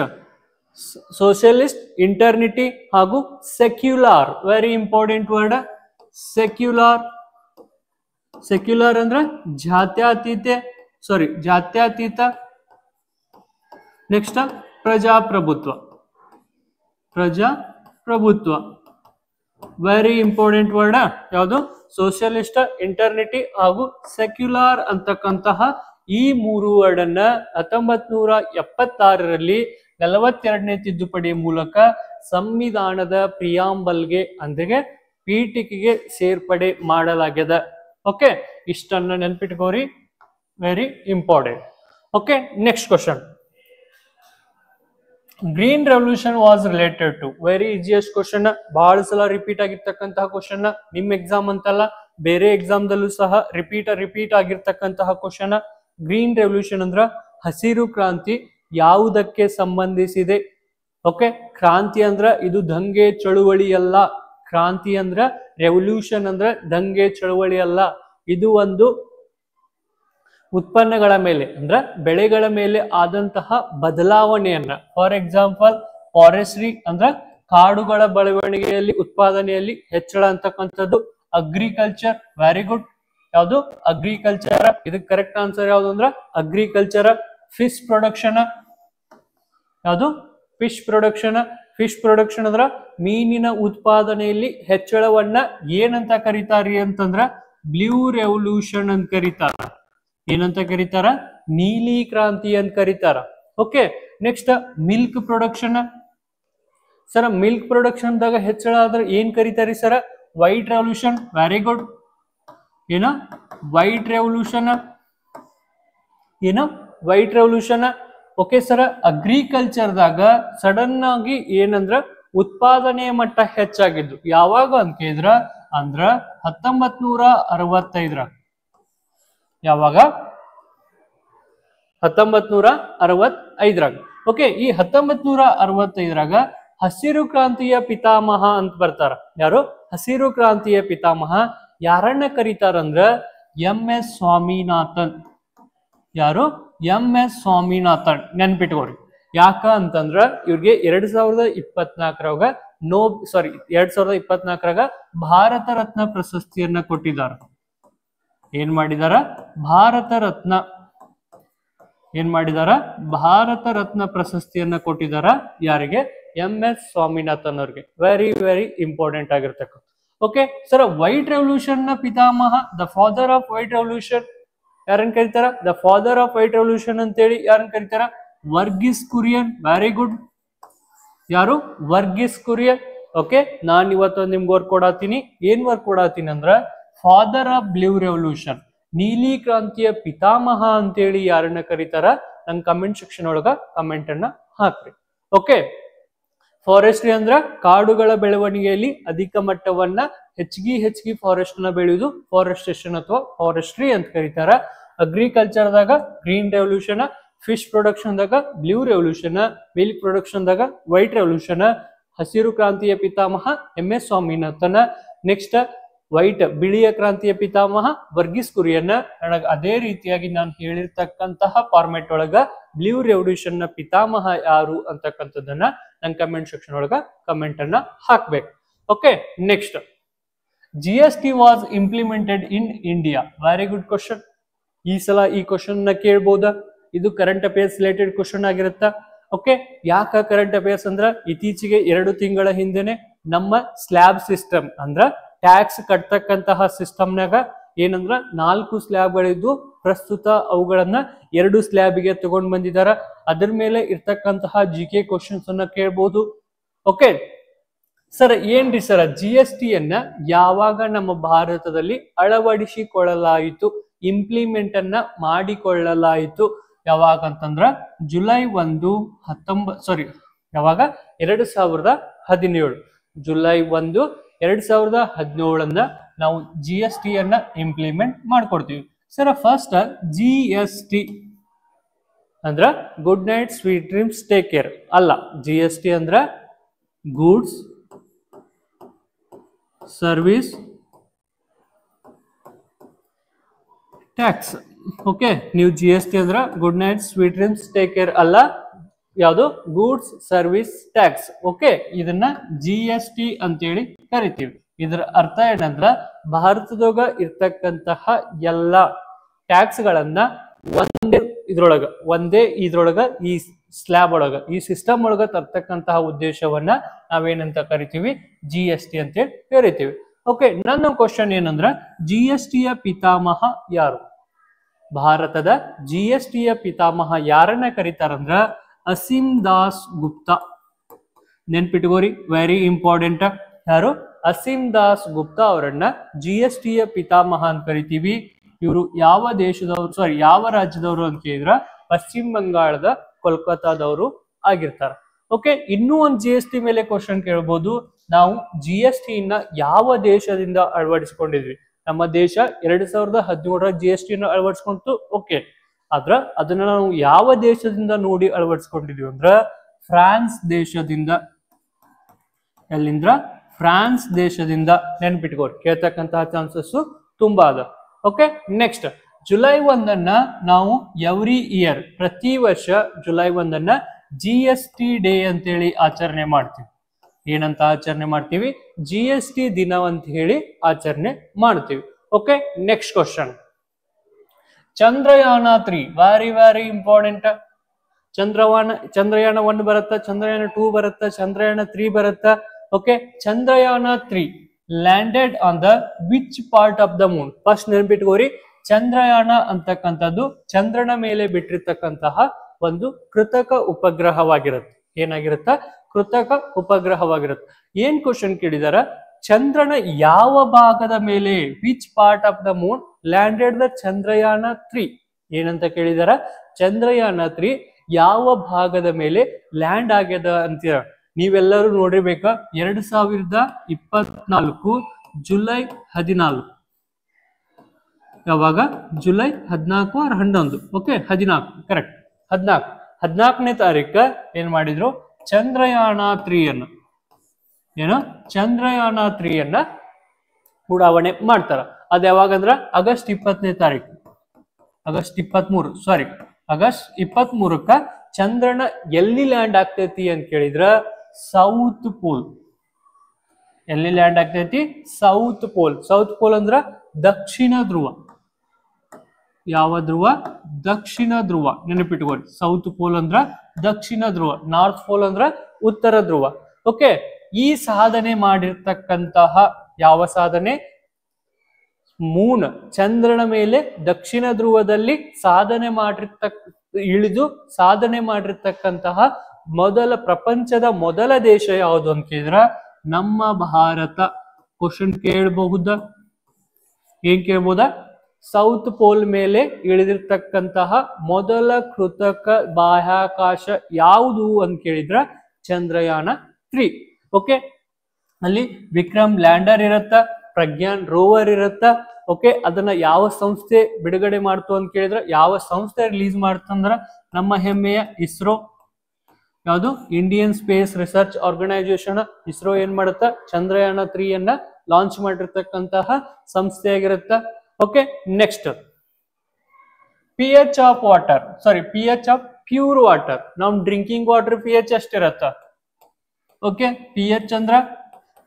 socialist, integrity ಹಾಗೂ secular. Very important word secular. Secular ಅಂದ್ರ ಜಾತ್ಯತೀತ. ನೆಕ್ಸ್ಟ್ ಪ್ರಜಾಪ್ರಭುತ್ವ. ವೆರಿ ಇಂಪಾರ್ಟೆಂಟ್ ವರ್ಡ್ ಯಾವುದು? ಸೋಷಿಯಲಿಸ್ಟ್, ಇಂಟರ್ನಿಟಿ ಹಾಗೂ ಸೆಕ್ಯುಲಾರ್ ಅಂತಕ್ಕಂತಹ ಈ 3 ವರ್ಡ್ ಅನ್ನ 1976 42ನೇ ತಿದ್ದುಪಡಿಯ ಮೂಲಕ ಸಂವಿಧಾನದ ಪ್ರಿಯಾಂಬಲ್ಗೆ ಅಂದ್ರೆ ಪೀಠಿಕೆಗೆ ಸೇರ್ಪಡೆ ಮಾಡಲಾಗಿದೆ. ಓಕೆ, ಇಷ್ಟನ್ನ ನೆನ್ಪಿಟ್ಕೋರಿ. Very important. Okay, next question. Green revolution was related to? Very easiest question. ಬಹಳ ಸಲ ರಿಪೀಟ್ ಆಗಿರ್ತಕ್ಕಂತಹ ಕ್ವಶನ್. ನಿಮ್ ಎಕ್ಸಾಮ್ ಅಂತಲ್ಲ, ಬೇರೆ ಎಕ್ಸಾಮ್ ದಲ್ಲೂ ಸಹ ರಿಪೀಟ್ ಆಗಿರ್ತಕ್ಕಂತಹ ಕ್ವಶನ್. ಗ್ರೀನ್ ರೆವಲ್ಯೂಷನ್ ಅಂದ್ರ ಹಸಿರು ಕ್ರಾಂತಿ ಯಾವುದಕ್ಕೆ ಸಂಬಂಧಿಸಿದೆ? ಓಕೆ, ಕ್ರಾಂತಿ ಅಂದ್ರ ಇದು ದಂಗೆ ಚಳುವಳಿ ಅಲ್ಲ. ಕ್ರಾಂತಿ ಅಂದ್ರ, ರೆವಲ್ಯೂಷನ್ ಅಂದ್ರ ದಂಗೆ ಚಳುವಳಿ ಅಲ್ಲ. ಇದು ಒಂದು ಉತ್ಪನ್ನಗಳ ಮೇಲೆ ಅಂದ್ರ ಬೆಳೆಗಳ ಮೇಲೆ ಆದಂತಹ ಬದಲಾವಣೆಯನ್ನ. ಫಾರ್ ಎಕ್ಸಾಂಪಲ್ ಫಾರೆಸ್ಟ್ರಿ ಅಂದ್ರ ಕಾಡುಗಳ ಬೆಳವಣಿಗೆಯಲ್ಲಿ, ಉತ್ಪಾದನೆಯಲ್ಲಿ ಹೆಚ್ಚಳ ಅಂತಕ್ಕಂಥದ್ದು. ಅಗ್ರಿಕಲ್ಚರ್. Very good. ಯಾವುದು? ಅಗ್ರಿಕಲ್ಚರ್. ಇದಕ್ಕೆ ಕರೆಕ್ಟ್ ಆನ್ಸರ್ ಯಾವುದು ಅಂದ್ರ ಅಗ್ರಿಕಲ್ಚರ್. Fish production. ಯಾವುದು? ಫಿಶ್ ಪ್ರೊಡಕ್ಷನ್ ಅಂದ್ರ ಮೀನಿನ ಉತ್ಪಾದನೆಯಲ್ಲಿ ಹೆಚ್ಚಳವನ್ನ ಏನಂತ ಕರೀತಾರಿ ಅಂತಂದ್ರ ಬ್ಲೂ ರೆವಲ್ಯೂಷನ್ ಅಂತ ಕರೀತಾರ. ಏನಂತ ಕರೀತಾರ? ನೀಲಿ ಕ್ರಾಂತಿ ಅಂತ ಕರೀತಾರ. Okay, next milk production. Sir milk production ದಾಗ ಹೆಚ್ಚಳ ಆದ್ರೆ ಏನ್ ಕರೀತಾರಿ sir? White revolution. Very good. ಏನ? White revolution. ಓಕೆ ಸರ್, ಅಗ್ರಿಕಲ್ಚರ್ದಾಗ ಸಡನ್ ಆಗಿ ಏನಂದ್ರ ಉತ್ಪಾದನೆಯ ಮಟ್ಟ ಹೆಚ್ಚಾಗಿದ್ದು ಯಾವಾಗ ಅಂತ ಕೇಳಿದ್ರ ಅಂದ್ರ 1965. ಯಾವಾಗ? 1965ರಾಗ. ಓಕೆ, ಈ 1965ರಾಗ ಹಸಿರು ಕ್ರಾಂತಿಯ ಪಿತಾಮಹ ಅಂತ ಬರ್ತಾರ. ಯಾರು ಹಸಿರು ಕ್ರಾಂತಿಯ ಪಿತಾಮಹ ಯಾರನ್ನ ಕರೀತಾರಂದ್ರ MS ಸ್ವಾಮಿನಾಥನ್. ಯಾರು MS ಸ್ವಾಮಿನಾಥನ್ ನೆನ್ಪಿಟ್ಕೋರಿ. ಯಾಕ ಅಂತಂದ್ರ ಇವ್ರಿಗೆ 2024ರಾಗ 2024ರಾಗ ಭಾರತ ರತ್ನ ಪ್ರಶಸ್ತಿಯನ್ನ ಕೊಟ್ಟಿದ್ದಾರೆ. ಏನ್ ಮಾಡಿದಾರ? ಭಾರತ ರತ್ನ ಪ್ರಶಸ್ತಿಯನ್ನ ಕೊಟ್ಟಿದಾರ. ಯಾರಿಗೆ? MS ಸ್ವಾಮಿನಾಥನ್ ಅವ್ರಿಗೆ. ವೆರಿ ವೆರಿ ಇಂಪಾರ್ಟೆಂಟ್ ಆಗಿರ್ತಕ್ಕ. ಓಕೆ ಸರ್, ವೈಟ್ ರೆವಲ್ಯೂಷನ್ ನ ಪಿತಾಮಹ, the father of white revolution ಯಾರನ್ನ ಕರೀತಾರ? The father of white revolution ಅಂತೇಳಿ ಯಾರನ್ನ ಕರೀತಾರ? ವರ್ಗೀಸ್ ಕುರಿಯನ್. Very good. ಯಾರು? ವರ್ಗೀಸ್ ಕುರಿಯನ್. ಓಕೆ, ನಾನ್ ಇವತ್ತು ನಿಮ್ಗೆ ವರ್ಕ್ ಕೊಡಾತೀನಿ. ಏನ್ ವರ್ಕ್ ಕೊಡಾತೀನಿ ಅಂದ್ರ ಫಾದರ್ ಆಫ್ ಬ್ಲೂ ರೆವಲ್ಯೂಷನ್, ನೀಲಿ ಕ್ರಾಂತಿಯ ಪಿತಾಮಹ ಅಂತೇಳಿ ಯಾರನ್ನ ಕರೀತಾರ? ನನ್ ಕಮೆಂಟ್ ಸೆಕ್ಷನ್ ಒಳಗ ಕಮೆಂಟ್ ಅನ್ನ ಹಾಕ್ರಿ. ಓಕೆ, ಫಾರೆಸ್ಟ್ರಿ ಅಂದ್ರ ಕಾಡುಗಳ ಬೆಳವಣಿಗೆಯಲ್ಲಿ ಅಧಿಕ ಮಟ್ಟವನ್ನ ಹೆಚ್ಚಿಗೆ ಫಾರೆಸ್ಟ್ ನ ಬೆಳೆಯುವುದು ಫಾರೆಸ್ಟೇಷನ್ ಅಥವಾ ಫಾರೆಸ್ಟ್ರಿ ಅಂತ ಕರೀತಾರ. ಅಗ್ರಿಕಲ್ಚರ್ದಾಗ ಗ್ರೀನ್ ರೆವಲ್ಯೂಷನ್, ಫಿಶ್ ಪ್ರೊಡಕ್ಷನ್ ದಾಗ ಬ್ಲೂ ರೆವಲ್ಯೂಷನ್, ಮಿಲ್ಕ್ ಪ್ರೊಡಕ್ಷನ್ ದಾಗ ವೈಟ್ ರೆವಲ್ಯೂಷನ್. ಹಸಿರು ಕ್ರಾಂತಿಯ ಪಿತಾಮಹ MS ಸ್ವಾಮಿನಾಥನ್. ನೆಕ್ಸ್ಟ್ ವೈಟ್ ಬಿಳಿಯ ಕ್ರಾಂತಿಯ ಪಿತಾಮಹ ವರ್ಗೀಸ್ ಕುರಿಯನ್. ನನಗೆ ಅದೇ ರೀತಿಯಾಗಿ ನಾನು ಹೇಳಿರ್ತಕ್ಕಂತಹ ಫಾರ್ಮೆಟ್ ಒಳಗ ಬ್ಲೂ ರೆವಲ್ಯೂಷನ್ ನ ಪಿತಾಮಹ ಯಾರು ಅಂತಕ್ಕಂಥದ್ದನ್ನ ನನ್ನ ಕಮೆಂಟ್ ಸೆಕ್ಷನ್ ಒಳಗ ಕಮೆಂಟ್ ಅನ್ನ ಹಾಕ್ಬೇಕು. Okay, next GST was implemented in India. Very good question. ಈ ಸಲ ಈ ಕ್ವಶನ್ ನ ಕೇಳ್ಬೋದ? ಇದು ಕರೆಂಟ್ ಅಫೇರ್ಸ್ ರಿಲೇಟೆಡ್ ಕ್ವಶನ್ ಆಗಿರುತ್ತ. ಓಕೆ, ಯಾಕ ಕರೆಂಟ್ ಅಫೇರ್ಸ್ ಅಂದ್ರ ಇತ್ತೀಚೆಗೆ 2 ತಿಂಗಳ ಹಿಂದೆನೆ ನಮ್ಮ ಸ್ಲ್ಯಾಬ್ ಸಿಸ್ಟಮ್ ಅಂದ್ರ ಟ್ಯಾಕ್ಸ್ ಕಟ್ತಕ್ಕಂತಹ ಸಿಸ್ಟಮ್ನಾಗ ಏನಂದ್ರ 4 ಸ್ಲ್ಯಾಬ್ಗಳಿದ್ದು ಪ್ರಸ್ತುತ ಅವುಗಳನ್ನ 2 ಸ್ಲ್ಯಾಬ್ಗೆ ತಗೊಂಡ್ ಬಂದಿದಾರ. ಅದ್ರ ಮೇಲೆ ಇರ್ತಕ್ಕಂತಹ GK ಕ್ವಶನ್ಸ್ ಅನ್ನ ಕೇಳ್ಬೋದು. ಓಕೆ ಸರ್, ಏನ್ರಿ ಸರ್ GST ಯನ್ನ ಯಾವಾಗ ನಮ್ಮ ಭಾರತದಲ್ಲಿ ಅಳವಡಿಸಿಕೊಳ್ಳಲಾಯಿತು, ಇಂಪ್ಲಿಮೆಂಟ್ ಅನ್ನ ಮಾಡಿಕೊಳ್ಳಲಾಯಿತು? ಯಾವಾಗ ಅಂತಂದ್ರ ಜುಲೈ 2017. ಜುಲೈ 1, 2017 ನಾವು GST ಅನ್ನ ಇಂಪ್ಲಿಮೆಂಟ್ ಮಾಡ್ಕೊಡ್ತೀವಿ. ಸರ್, ಫಸ್ಟ್ GST ಅಂದ್ರ good night sweet dreams take care ಅಲ್ಲ. GST ಅಂದ್ರ ಗೂಡ್ಸ್ ಸರ್ವಿಸ್ ಟ್ಯಾಕ್ಸ್. ಓಕೆ, ನೀವು GST ಅಂದ್ರ good night sweet dreams take care ಅಲ್ಲ. ಯಾವುದು? Goods service tax. ಓಕೆ, ಇದನ್ನ GST ಅಂತೇಳಿ ಕರಿತೀವಿ. ಇದರ ಅರ್ಥ ಏನಂದ್ರ ಭಾರತದಾಗ ಇರ್ತಕ್ಕಂತಹ ಎಲ್ಲ ಟ್ಯಾಕ್ಸ್ ಗಳನ್ನ ಒಂದೇ ಇದ್ರೊಳಗ ಈ ಸ್ಲ್ಯಾಬ್ ಒಳಗ ಈ ಸಿಸ್ಟಮ್ ಒಳಗ ತರ್ತಕ್ಕಂತಹ ಉದ್ದೇಶವನ್ನ ನಾವೇನಂತ ಕರಿತೀವಿ? GST ಅಂತೇಳಿ ಕರಿತೀವಿ. ಓಕೆ, ನನ್ನ ಕ್ವಶನ್ ಏನಂದ್ರ GST ಯ ಪಿತಾಮಹ ಯಾರು? ಭಾರತದ GST ಯ ಪಿತಾಮಹ ಯಾರನ್ನ ಕರೀತಾರಂದ್ರ ಅಸೀಂ ದಾಸ್ ಗುಪ್ತಾ. ನೆನ್ಪಿಟ್ಕೋರಿ, ವೆರಿ ಇಂಪಾರ್ಟೆಂಟ್. ಯಾರು? ಅಸೀಂ ದಾಸ್ ಗುಪ್ತಾ ಅವರನ್ನ GST ಯ ಪಿತಾಮಹ ಅಂತ ಕರಿತೀವಿ. ಇವರು ಯಾವ ದೇಶದವರು, ಯಾವ ರಾಜ್ಯದವರು ಅಂತ ಕೇಳಿದ್ರ ಪಶ್ಚಿಮ ಬಂಗಾಳದ ಕೋಲ್ಕತ್ತಾದವರು ಆಗಿರ್ತಾರ. ಓಕೆ, ಇನ್ನೂ ಒಂದು GST ಮೇಲೆ ಕ್ವಶನ್ ಕೇಳಬಹುದು. ನಾವು GST ನ ಯಾವ ದೇಶದಿಂದ ಅಳವಡಿಸಿಕೊಂಡಿದ್ವಿ? ನಮ್ಮ ದೇಶ 2017 GST ನ ಅಳವಡಿಸ್ಕೊಂತು. ಓಕೆ, ಆದ್ರ ಅದನ್ನ ನಾವು ಯಾವ ದೇಶದಿಂದ ನೋಡಿ ಅಳವಡಿಸ್ಕೊಂಡಿದ್ವಿ ಅಂದ್ರ ಫ್ರಾನ್ಸ್ ದೇಶದಿಂದ. ಎಲ್ಲಿಂದ್ರ? ಫ್ರಾನ್ಸ್ ದೇಶದಿಂದ. ನೆನ್ಪಿಟ್ಕೋರಿ, ಕೇಳ್ತಕ್ಕಂತಹ ಚಾನ್ಸಸ್ ತುಂಬಾ ಅದ. ಓಕೆ, ನೆಕ್ಸ್ಟ್ ಜುಲೈ 1 ನಾವು ಎವ್ರಿ ಇಯರ್, ಪ್ರತಿ ವರ್ಷ ಜುಲೈ 1 GST ಡೇ ಅಂತೇಳಿ ಆಚರಣೆ ಮಾಡ್ತೀವಿ. ಏನಂತ ಆಚರಣೆ ಮಾಡ್ತೀವಿ? GST ದಿನ ಅಂತ ಹೇಳಿ ಆಚರಣೆ ಮಾಡ್ತೀವಿ. Okay, next question Chandrayaan 3. Very very important. Chandrayaan 1 ಬರುತ್ತಾ, ಚಂದ್ರಯಾನ 2 ಬರುತ್ತಾ, ಚಂದ್ರಯಾನ 3 ಬರುತ್ತಾ? Okay, Chandrayaan 3 landed on the which part of the moon? First ನೆನ್ಪಿಟ್ಕೋರಿ, ಚಂದ್ರಯಾನ ಅಂತಕ್ಕಂಥದ್ದು ಚಂದ್ರನ ಮೇಲೆ ಬಿಟ್ಟಿರ್ತಕ್ಕಂತಹ ಒಂದು ಕೃತಕ ಉಪಗ್ರಹವಾಗಿರುತ್ತೆ. ಏನಾಗಿರುತ್ತ? ಕೃತಕ ಉಪಗ್ರಹವಾಗಿರುತ್ತೆ. ಏನ್ ಕ್ವಶನ್ ಕೇಳಿದಾರ? ಚಂದ್ರನ ಯಾವ ಭಾಗದ ಮೇಲೆ, which part of the Moon landed the Chandrayaan 3? ಏನಂತ ಕೇಳಿದಾರ? ಚಂದ್ರಯಾನ 3 ಯಾವ ಭಾಗದ ಮೇಲೆ ಲ್ಯಾಂಡ್ ಆಗ್ಯದ ಅಂತೀರ. ನೀವೆಲ್ಲರೂ ನೋಡಿರ್ಬೇಕ, 2024 ಜುಲೈ 14 ಯಾವಾಗ ಜುಲೈ 14 or 11, ಓಕೆ 14 ಕರೆಕ್ಟ್ 14ನೇ ತಾರೀಕು ಏನ್ ಮಾಡಿದ್ರು ಚಂದ್ರಯಾನ 3 ಅನ್ನು ಏನು ಚಂದ್ರಯಾನ 3 ಅನ್ನ ಉಡಾವಣೆ ಮಾಡ್ತಾರ. ಅದ್ ಯಾವಾಗಂದ್ರ ಆಗಸ್ಟ್ 20ನೇ ತಾರೀಕು ಆಗಸ್ಟ್ 23ಕ್ಕ ಚಂದ್ರನ ಎಲ್ಲಿ ಲ್ಯಾಂಡ್ ಆಗ್ತೈತಿ ಅಂತ ಕೇಳಿದ್ರ ಸೌತ್ ಪೋಲ್. ಎಲ್ಲಿ ಲ್ಯಾಂಡ್ ಆಗ್ತೈತಿ ಸೌತ್ ಪೋಲ್. ಸೌತ್ ಪೋಲ್ ಅಂದ್ರ ದಕ್ಷಿಣ ಧ್ರುವ. ಯಾವ ಧ್ರುವ ದಕ್ಷಿಣ ಧ್ರುವ ನೆನಪಿಟ್ಕೊಳ್ಳಿ. ಸೌತ್ ಪೋಲ್ ಅಂದ್ರ ದಕ್ಷಿಣ ಧ್ರುವ, ನಾರ್ತ್ ಪೋಲ್ ಅಂದ್ರ ಉತ್ತರ ಧ್ರುವ. ಓಕೆ, ಈ ಸಾಧನೆ ಮಾಡಿರ್ತಕ್ಕಂತಹ ಯಾವ ಸಾಧನೆ ಮೂನ್ ಚಂದ್ರನ ಮೇಲೆ ದಕ್ಷಿಣ ಧ್ರುವದಲ್ಲಿ ಇಳಿದು ಸಾಧನೆ ಮಾಡಿರ್ತಕ್ಕಂತಹ ಪ್ರಪಂಚದ ಮೊದಲ ದೇಶ ಯಾವುದು ಅಂತ ಕೇಳಿದ್ರ ನಮ್ಮ ಭಾರತ. ಕ್ವಶನ್ ಕೇಳಬಹುದಾ? ಏನ್ ಕೇಳ್ಬೋದಾ? ಸೌತ್ ಪೋಲ್ ಮೇಲೆ ಇಳಿದಿರ್ತಕ್ಕಂತಹ ಮೊದಲ ಕೃತಕ ಬಾಹ್ಯಾಕಾಶ ಯಾವುದು ಅಂತ ಕೇಳಿದ್ರ ಚಂದ್ರಯಾನ 3. ಓಕೆ, ಅಲ್ಲಿ ವಿಕ್ರಮ್ ಲ್ಯಾಂಡರ್ ಇರತ್ತ, ಪ್ರಜ್ಞಾನ್ ರೋವರ್ ಇರತ್ತ. ಓಕೆ, ಅದನ್ನ ಯಾವ ಸಂಸ್ಥೆ ಬಿಡುಗಡೆ ಮಾಡ್ತು ಅಂತ ಕೇಳಿದ್ರ, ಯಾವ ಸಂಸ್ಥೆ ರಿಲೀಸ್ ಮಾಡ್ತಂದ್ರ ನಮ್ಮ ಹೆಮ್ಮೆಯ ಇಸ್ರೋ. ಯಾವುದು Indian space research organisation. ISRO ಏನ್ ಮಾಡುತ್ತ ಚಂದ್ರಯಾನ 3 ಅನ್ನ ಲಾಂಚ್ ಮಾಡಿರ್ತಕ್ಕಂತಹ ಸಂಸ್ಥೆ ಆಗಿರುತ್ತ. Okay, next pH of water, pH of pure water. ನಮ್ ಡ್ರಿಂಕಿಂಗ್ ವಾಟರ್ pH ಎಷ್ಟಿರತ್ತ? ಓಕೆ, pH ಅಂದ್ರ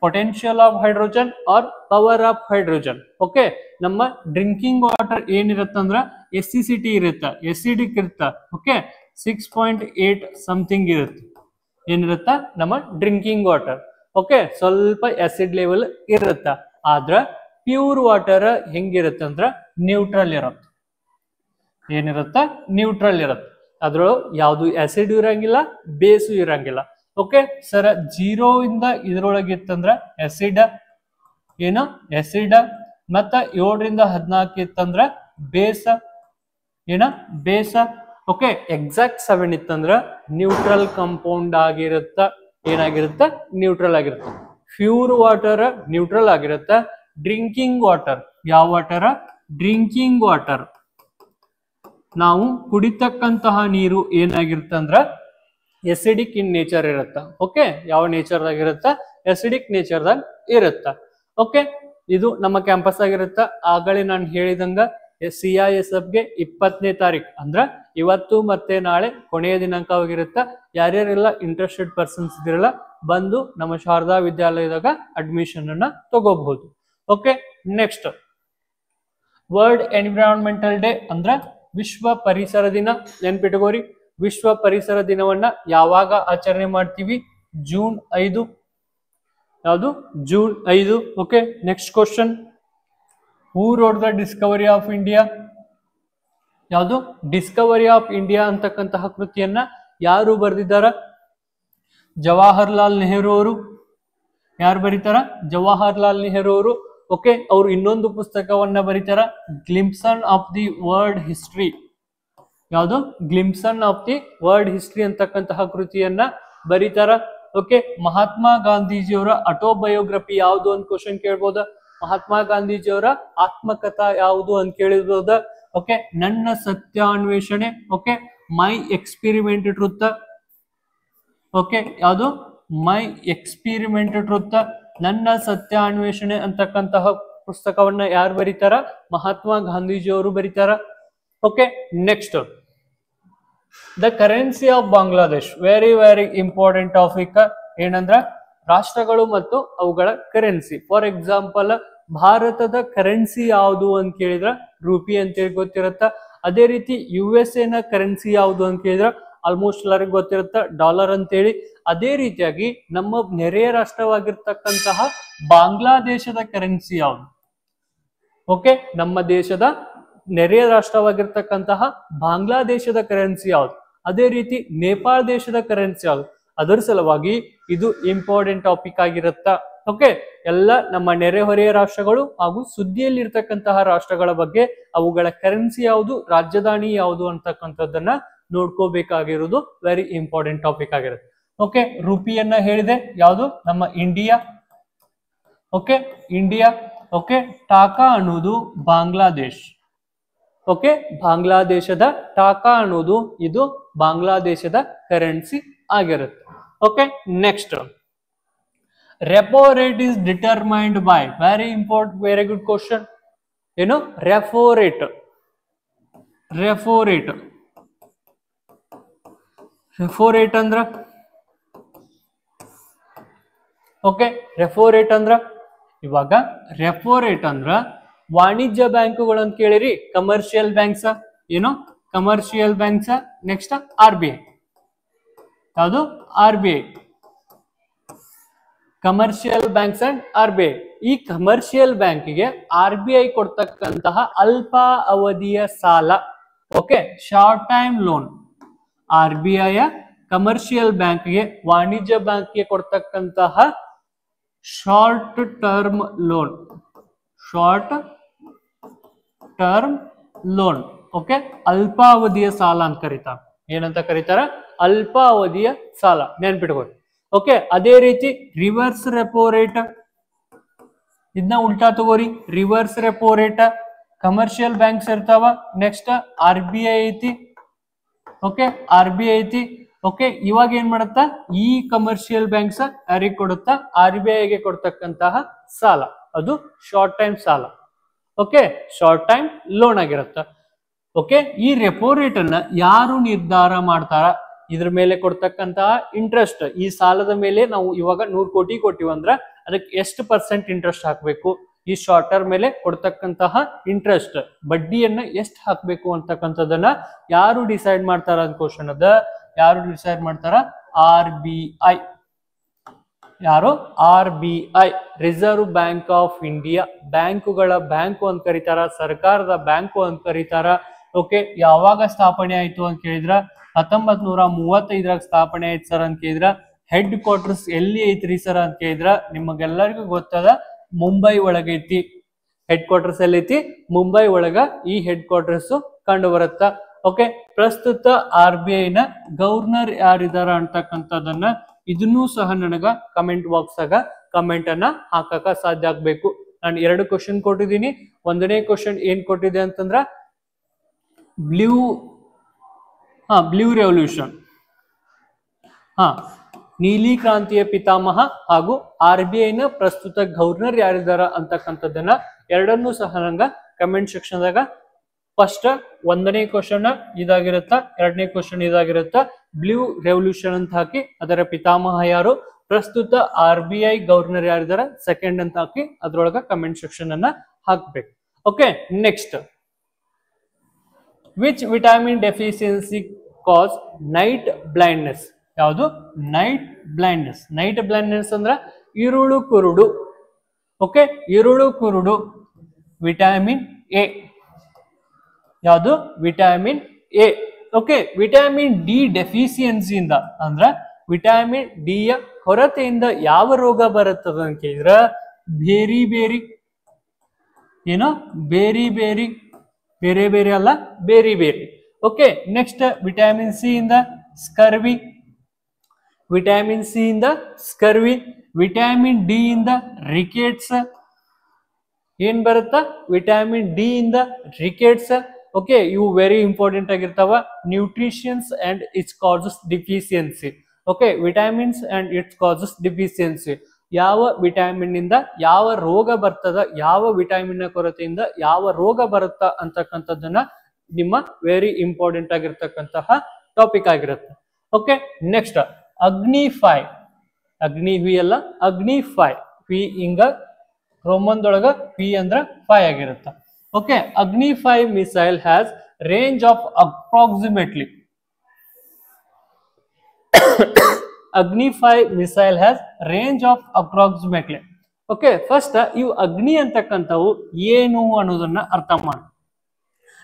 potential of hydrogen or power of hydrogen. Okay, ನಮ್ಮ ಡ್ರಿಂಕಿಂಗ್ ವಾಟರ್ ಏನಿರತ್ತಂದ್ರ ಎಸಿಸಿಟಿ ಇರುತ್ತ, ಎಸಿಡಿಕ್ ಇರುತ್ತ. ಓಕೆ, 6.8 ಸಮಥಿಂಗ್ ಇರುತ್ತೆ. ಏನಿರುತ್ತ ನಮ್ಮ ಡ್ರಿಂಕಿಂಗ್ ವಾಟರ್. ಓಕೆ, ಸ್ವಲ್ಪ ಆಸಿಡ್ ಲೆವೆಲ್ ಇರುತ್ತ. ಆದ್ರ ಪ್ಯೂರ್ ವಾಟರ್ ಹೆಂಗಿರುತ್ತೆ ಅಂದ್ರ ನ್ಯೂಟ್ರಲ್ ಇರತ್ತ. ಏನಿರುತ್ತ ನ್ಯೂಟ್ರಲ್ ಇರತ್ತ. ಅದ್ರೊಳಗೆ ಯಾವ್ದು ಆಸಿಡ್ ಇರಂಗಿಲ್ಲ, ಬೇಸು ಇರಂಗಿಲ್ಲ. ಓಕೆ ಸರ್, 0 ಇಂದ ಇದ್ರೊಳಗೆ ಇತ್ತಂದ್ರ ಆಸಿಡ್ ಏನು ಆಸಿಡ್, ಮತ್ತ 7 ರಿಂದ 14 ಇತ್ತಂದ್ರ ಬೇಸ ಏನ ಬೇಸ. ಓಕೆ, ಎಕ್ಸಾಕ್ಟ್ 7 ಇತ್ತಂದ್ರ ನ್ಯೂಟ್ರಲ್ ಕಂಪೌಂಡ್ ಆಗಿರುತ್ತ. ಏನಾಗಿರುತ್ತ ನ್ಯೂಟ್ರಲ್ ಆಗಿರುತ್ತೆ. ಪ್ಯೂರ್ ವಾಟರ್ ನ್ಯೂಟ್ರಲ್ ಆಗಿರುತ್ತ. ಡ್ರಿಂಕಿಂಗ್ ವಾಟರ್ ಯಾವ ವಾಟರ್? ಡ್ರಿಂಕಿಂಗ್ ವಾಟರ್ ನಾವು ಕುಡಿತಕ್ಕಂತಹ ನೀರು ಏನಾಗಿರುತ್ತಂದ್ರ ಎಸಿಡಿಕ್ ಇನ್ ನೇಚರ್ ಇರುತ್ತ. ಓಕೆ, ಯಾವ ನೇಚರ್ ಆಗಿರುತ್ತ? ಎಸಿಡಿಕ್ ನೇಚರ್ದಾಗ ಇರುತ್ತ. ಓಕೆ, ಇದು ನಮ್ಮ ಕ್ಯಾಂಪಸ್ ಆಗಿರುತ್ತ. ಆಗಲೇ ನಾನು ಹೇಳಿದಂಗ CISF ಗೆ 20ನೇ ತಾರೀಕು ಅಂದ್ರ ಇವತ್ತು ಮತ್ತೆ ನಾಳೆ ಕೊನೆಯ ದಿನಾಂಕವಾಗಿರುತ್ತ. ಯಾರ್ಯಾರೆಲ್ಲ ಇಂಟ್ರೆಸ್ಟೆಡ್ ಪರ್ಸನ್ಸ್ ಇದಿರಲ್ಲ ಬಂದು ನಮ್ಮ ಶಾರದಾ ವಿದ್ಯಾಲಯದಾಗ ಅಡ್ಮಿಷನ್ ಅನ್ನ ತಗೋಬಹುದು. Okay, next world environmental day ಅಂದ್ರ ವಿಶ್ವ ಪರಿಸರ ದಿನ. ನೆನ್ಪಿಟ್ಕೋರಿ, ವಿಶ್ವ ಪರಿಸರ ದಿನವನ್ನ ಯಾವಾಗ ಆಚರಣೆ ಮಾಡ್ತೀವಿ? ಜೂನ್ 5. ಯಾವುದು? June 5. Okay, next question, who wrote the Discovery of India? ಯಾವುದು? ಡಿಸ್ಕವರಿ ಆಫ್ ಇಂಡಿಯಾ ಅಂತಕ್ಕಂತಹ ಕೃತಿಯನ್ನ ಯಾರು ಬರೆದಿದ್ದಾರ? ಜವಾಹರ್ಲಾಲ್ ನೆಹರು ಅವರು. ಯಾರು ಬರೀತಾರ? ಜವಾಹರ್ಲಾಲ್ ನೆಹರು ಅವರು. ಓಕೆ, ಅವ್ರು ಇನ್ನೊಂದು ಪುಸ್ತಕವನ್ನ ಬರೀತಾರ, ಗ್ಲಿಂಪ್ಸನ್ ಆಫ್ ದಿ ವರ್ಲ್ಡ್ ಹಿಸ್ಟ್ರಿ. ಯಾವುದು? ಗ್ಲಿಂಪ್ಸನ್ ಆಫ್ ದಿ ವರ್ಲ್ಡ್ ಹಿಸ್ಟ್ರಿ ಅಂತಕ್ಕಂತಹ ಕೃತಿಯನ್ನ ಬರೀತಾರ. ಓಕೆ, ಮಹಾತ್ಮ ಗಾಂಧೀಜಿಯವರ ಆಟೋಬಯೋಗ್ರಫಿ ಯಾವುದು ಅಂತ ಕ್ವಶನ್ ಕೇಳ್ಬೋದ? ಮಹಾತ್ಮ ಗಾಂಧೀಜಿಯವರ ಆತ್ಮಕಥಾ ಯಾವುದು ಅಂತ ಕೇಳಿರ್ಬೋದ? ಓಕೆ, ನನ್ನ ಸತ್ಯಾನ್ವೇಷಣೆ. Okay, my experiment truth. Okay, ಯಾವುದು? ಮೈ ಎಕ್ಸ್ಪೆರಿಮೆಂಟ್ ಟ್ರುತ್, ನನ್ನ ಸತ್ಯಾನ್ವೇಷಣೆ ಅಂತಕ್ಕಂತಹ ಪುಸ್ತಕವನ್ನ ಯಾರು ಬರೀತಾರ? ಮಹಾತ್ಮ ಗಾಂಧೀಜಿಯವರು ಬರೀತಾರ. Okay, next the currency of Bangladesh. Very very important topic. ಏನಂದ್ರ ರಾಷ್ಟ್ರಗಳು ಮತ್ತು ಅವುಗಳ ಕರೆನ್ಸಿ. ಫಾರ್ ಎಕ್ಸಾಂಪಲ್, ಭಾರತದ ಕರೆನ್ಸಿ ಯಾವುದು ಅಂತ ಕೇಳಿದ್ರ ರೂಪಿ ಅಂತೇಳಿ ಗೊತ್ತಿರತ್ತ. ಅದೇ ರೀತಿ USA ನ ಕರೆನ್ಸಿ ಯಾವುದು ಅಂತ ಕೇಳಿದ್ರ ಆಲ್ಮೋಸ್ಟ್ ಎಲ್ಲರಿಗೂ ಗೊತ್ತಿರುತ್ತ, ಡಾಲರ್ ಅಂತೇಳಿ. ಅದೇ ರೀತಿಯಾಗಿ ನಮ್ಮ ನೆರೆಯ ರಾಷ್ಟ್ರವಾಗಿರ್ತಕ್ಕಂತಹ ಬಾಂಗ್ಲಾದೇಶದ ಕರೆನ್ಸಿ ಯಾವುದು? ಓಕೆ, ನಮ್ಮ ದೇಶದ ನೆರೆಯ ರಾಷ್ಟ್ರವಾಗಿರ್ತಕ್ಕಂತಹ ಬಾಂಗ್ಲಾದೇಶದ ಕರೆನ್ಸಿ ಯಾವುದು? ಅದೇ ರೀತಿ ನೇಪಾಳ ದೇಶದ ಕರೆನ್ಸಿ ಯಾವುದು? ಅದರ ಸಲುವಾಗಿ ಇದು ಇಂಪಾರ್ಟೆಂಟ್ ಟಾಪಿಕ್ ಆಗಿರುತ್ತ. ಓಕೆ, ಎಲ್ಲ ನಮ್ಮ ನೆರೆಹೊರೆಯ ರಾಷ್ಟ್ರಗಳು ಹಾಗೂ ಸುದ್ದಿಯಲ್ಲಿ ಇರ್ತಕ್ಕಂತಹ ರಾಷ್ಟ್ರಗಳ ಬಗ್ಗೆ ಅವುಗಳ ಕರೆನ್ಸಿ ಯಾವುದು, ರಾಜಧಾನಿ ಯಾವುದು ಅಂತಕ್ಕಂಥದ್ದನ್ನ ನೋಡ್ಕೋಬೇಕಾಗಿರೋದು ವೆರಿ ಇಂಪಾರ್ಟೆಂಟ್ ಟಾಪಿಕ್ ಆಗಿರುತ್ತೆ. ಓಕೆ, ರೂಪಿಯನ್ನ ಹೇಳಿದೆ, ಯಾವುದು? ನಮ್ಮ India. Okay, India. Okay, taka ಅನ್ನೋದು ಬಾಂಗ್ಲಾದೇಶ್. ಓಕೆ, ಬಾಂಗ್ಲಾದೇಶದ ಟಾಕಾ ಅನ್ನೋದು ಇದು ಬಾಂಗ್ಲಾದೇಶದ ಕರೆನ್ಸಿ ಆಗಿರುತ್ತೆ. Okay, next repo rate is determined by, very important, very good question. ಏನು repo rate? Repo rate, repo rate ಅಂದ್ರ ಓಕೆ, ರೆಪೋ ರೇಟ್ ಅಂದ್ರ ಇವಾಗ ರೆಪೋ ರೇಟ್ ಅಂದ್ರ ವಾಣಿಜ್ಯ ಬ್ಯಾಂಕುಗಳು ಅಂತ ಕೇಳಿರಿ, ಕಮರ್ಷಿಯಲ್ ಬ್ಯಾಂಕ್ಸ್, ಏನು ಕಮರ್ಷಿಯಲ್ ಬ್ಯಾಂಕ್ಸ್. ನೆಕ್ಸ್ಟ್ RBI, ಯಾವುದು RBI, commercial banks and RBI. ಈ ಕಮರ್ಷಿಯಲ್ ಬ್ಯಾಂಕಿಗೆ RBI ಕೊಡ್ತಕ್ಕಂತಹ ಅಲ್ಪ ಅವಧಿಯ ಸಾಲ, okay, short time loan. RBI commercial ಬ್ಯಾಂಕ್ಗೆ, ವಾಣಿಜ್ಯ ಬ್ಯಾಂಕ್ಗೆ ಕೊಡ್ತಕ್ಕಂತಹ short term loan, short term loan. Okay, ಅಲ್ಪಾವಧಿಯ ಸಾಲ ಅಂತ ಕರೀತಾರ. ಏನಂತ ಕರೀತಾರ? ಅಲ್ಪಾವಧಿಯ ಸಾಲ, ನೆನ್ಪಿಟ್ಕೊಳ್ಳಿ. ಓಕೆ, ಅದೇ ರೀತಿ ರಿವರ್ಸ್ ರೆಪೋ ರೇಟ್, ಇದನ್ನ ಉಲ್ಟಾ ತಗೋರಿ. Reverse repo rate commercial banks ಇರ್ತಾವ, ನೆಕ್ಸ್ಟ್ RBI ಐತಿ. ಓಕೆ, RBI ಐತಿ. ಓಕೆ, ಇವಾಗ ಏನ್ ಮಾಡುತ್ತಾ, ಈ ಕಮರ್ಷಿಯಲ್ ಬ್ಯಾಂಕ್ಸ್ ಯಾರಿಗೆ ಕೊಡುತ್ತಾ? RBI ಗೆ ಕೊಡ್ತಕ್ಕಂತಹ ಸಾಲ, ಅದು ಶಾರ್ಟ್ ಟೈಮ್ ಸಾಲ. ಓಕೆ, ಶಾರ್ಟ್ ಟೈಮ್ ಲೋನ್ ಆಗಿರುತ್ತೆ. ಓಕೆ, ಈ ರೆಪೋ ರೇಟ್ ಅನ್ನ ಯಾರು ನಿರ್ಧಾರ ಮಾಡ್ತಾರ? ಇದ್ರ ಮೇಲೆ ಕೊಡ್ತಕ್ಕಂತಹ ಇಂಟ್ರೆಸ್ಟ್, ಈ ಸಾಲದ ಮೇಲೆ ನಾವು ಇವಾಗ 100 ಕೋಟಿ ಕೊಟ್ಟಿವಿ ಅಂದ್ರ ಅದಕ್ಕೆ ಎಷ್ಟು % ಇಂಟ್ರೆಸ್ಟ್ ಹಾಕಬೇಕು, ಈ ಶಾರ್ಟ್ ಟರ್ಮ್ ಮೇಲೆ ಕೊಡ್ತಕ್ಕಂತಹ ಇಂಟ್ರೆಸ್ಟ್ ಬಡ್ಡಿಯನ್ನ ಎಷ್ಟು ಹಾಕಬೇಕು ಅಂತಕ್ಕಂಥದ್ದನ್ನ ಯಾರು ಡಿಸೈಡ್ ಮಾಡ್ತಾರ ಅಂತ ಕ್ವಶನ್ ಅದ. ಯಾರು ಡಿಸೈಡ್ ಮಾಡ್ತಾರ? RBI. ಯಾರು? RBI, reserve bank of India. ಬ್ಯಾಂಕುಗಳ ಬ್ಯಾಂಕು ಅಂತ ಕರೀತಾರ, ಸರ್ಕಾರದ ಬ್ಯಾಂಕು ಅಂತ ಕರೀತಾರ. ಓಕೆ, ಯಾವಾಗ ಸ್ಥಾಪನೆ ಆಯ್ತು ಅಂತ ಕೇಳಿದ್ರ 1935 ಸ್ಥಾಪನೆ ಆಯ್ತು ಸರ್ ಅಂತ ಕೇಳಿದ್ರ. ಹೆಡ್ ಕ್ವಾರ್ಟರ್ಸ್ ಎಲ್ಲಿ ಐತ್ರಿ ಸರ್ ಅಂತ ಕೇಳಿದ್ರ ನಿಮಗೆಲ್ಲರಿಗೂ ಗೊತ್ತದ, ಮುಂಬೈ ಒಳಗೈತಿ. ಹೆಡ್ ಕ್ವಾರ್ಟರ್ಸ್ ಎಲ್ಲಿ ಐತಿ? ಮುಂಬೈ ಒಳಗ ಈ ಹೆಡ್ ಕ್ವಾರ್ಟರ್ಸ್ ಕಂಡು ಬರುತ್ತ. ಓಕೆ, ಪ್ರಸ್ತುತ RBI ನ ಗವರ್ನರ್ ಯಾರಿದಾರ ಅಂತಕ್ಕಂಥದ್ದನ್ನ ಇದನ್ನೂ ಸಹ ನನಗ ಕಮೆಂಟ್ ಬಾಕ್ಸ್ ಆಗ ಕಮೆಂಟ್ ಅನ್ನ ಹಾಕಕ ಸಾಧ್ಯ ಆಗ್ಬೇಕು. ನಾನು 2 ಕ್ವಶನ್ ಕೊಟ್ಟಿದ್ದೀನಿ. ಒಂದನೇ ಕ್ವಶನ್ ಏನ್ ಕೊಟ್ಟಿದೆ ಅಂತಂದ್ರ ಬ್ಲೂ ರೆವಲ್ಯೂಷನ್, ನೀಲಿ ಕ್ರಾಂತಿಯ ಪಿತಾಮಹ ಹಾಗೂ RBI ನ ಪ್ರಸ್ತುತ ಗವರ್ನರ್ ಯಾರಿದಾರ ಅಂತಕ್ಕಂಥದ್ದನ್ನ ಎರಡನ್ನೂ ಸಹ ನಂಗ ಕಮೆಂಟ್ ಸೆಕ್ಷನ್ ದಾಗ ಫಸ್ಟ್ 1ನೇ ಕ್ವಶನ್ ಇದಾಗಿರುತ್ತ, 2ನೇ ಕ್ವಶನ್ ಇದಾಗಿರುತ್ತ. ಬ್ಲೂ ರೆವಲ್ಯೂಷನ್ ಅಂತ ಹಾಕಿ ಅದರ ಪಿತಾಮಹ ಯಾರು, ಪ್ರಸ್ತುತ RBI ಗವರ್ನರ್ ಯಾರಿದಾರ ಸೆಕೆಂಡ್ ಅಂತ ಹಾಕಿ ಅದ್ರೊಳಗ ಕಮೆಂಟ್ ಸೆಕ್ಷನ್ ಅನ್ನ ಹಾಕ್ಬೇಕು. Okay, next which vitamin deficiency cause night blindness? ಯಾವುದು? Night blindness. ನೈಟ್ ಬ್ಲೈಂಡ್ನೆಸ್ ಅಂದ್ರ ಇರುಳು ಕುರುಡು. ಓಕೆ, ಇರುಳು ಕುರುಡು ವಿಟಮಿನ್ ಎ. ಯಾವುದು? Vitamin A. Okay, vitamin D ಡೆಫಿಷಿಯನ್ಸಿಯಿಂದ ಅಂದ್ರ ವಿಟಮಿನ್ ಡಿ ಯ ಕೊರತೆಯಿಂದ ಯಾವ ರೋಗ ಬರುತ್ತದೆ ಅಂತ ಕೇಳಿದ್ರ ಬೇರಿ ಬೇರಿ, ಏನೋ ಬೇರಿ ಬೇರಿ, ಬೇರೆ ಬೇರೆ ಅಲ್ಲ, ಬೇರಿ ಬೇರಿ. ಓಕೆ, ನೆಕ್ಸ್ಟ್ ವಿಟಮಿನ್ ಸಿ ಇಂದ ಸ್ಕರ್ವಿ, ವಿಟಮಿನ್ ಸಿ ಇಂದ ಸ್ಕರ್ವಿ. ವಿಟಮಿನ್ ಡಿ ಇಂದ ರಿಕೆಟ್ಸ್. ಏನ್ ಬರುತ್ತಾ? ವಿಟಮಿನ್ ಡಿ ಇಂದ ರಿಕೆಟ್ಸ್. ಓಕೆ, ಇವು ವೆರಿ ಇಂಪಾರ್ಟೆಂಟ್ ಆಗಿರ್ತಾವ. Nutritions and it's causes deficiency. Okay, vitamins and it's causes deficiency. ಯಾವ ವಿಟಮಿನ್ ಇಂದ ಯಾವ ರೋಗ ಬರ್ತದ, ಯಾವ ವಿಟಮಿನ್ ನ ಕೊರತೆಯಿಂದ ಯಾವ ರೋಗ ಬರುತ್ತಾ ಅಂತಕ್ಕಂಥದ್ದನ್ನ ನಿಮ್ಮ ವೆರಿ ಇಂಪಾರ್ಟೆಂಟ್ ಆಗಿರ್ತಕ್ಕಂತಹ ಟಾಪಿಕ್ ಆಗಿರುತ್ತೆ. Okay, next Agni five. ಅಗ್ನಿ-ವಿ ಅಲ್ಲ, ಅಗ್ನಿ-5. ಪಿ ಹಿಂಗ ರೋಮನ್ದೊಳಗ ಪಿ ಅಂದ್ರ 5 ಆಗಿರುತ್ತೆ. Okay, Agni five missile has range of approximately, Agni five missile has range of approximately. Okay, first ಇವು ಅಗ್ನಿ ಅಂತಕ್ಕಂಥವು ಏನು ಅನ್ನೋದನ್ನ ಅರ್ಥ ಮಾಡಿ.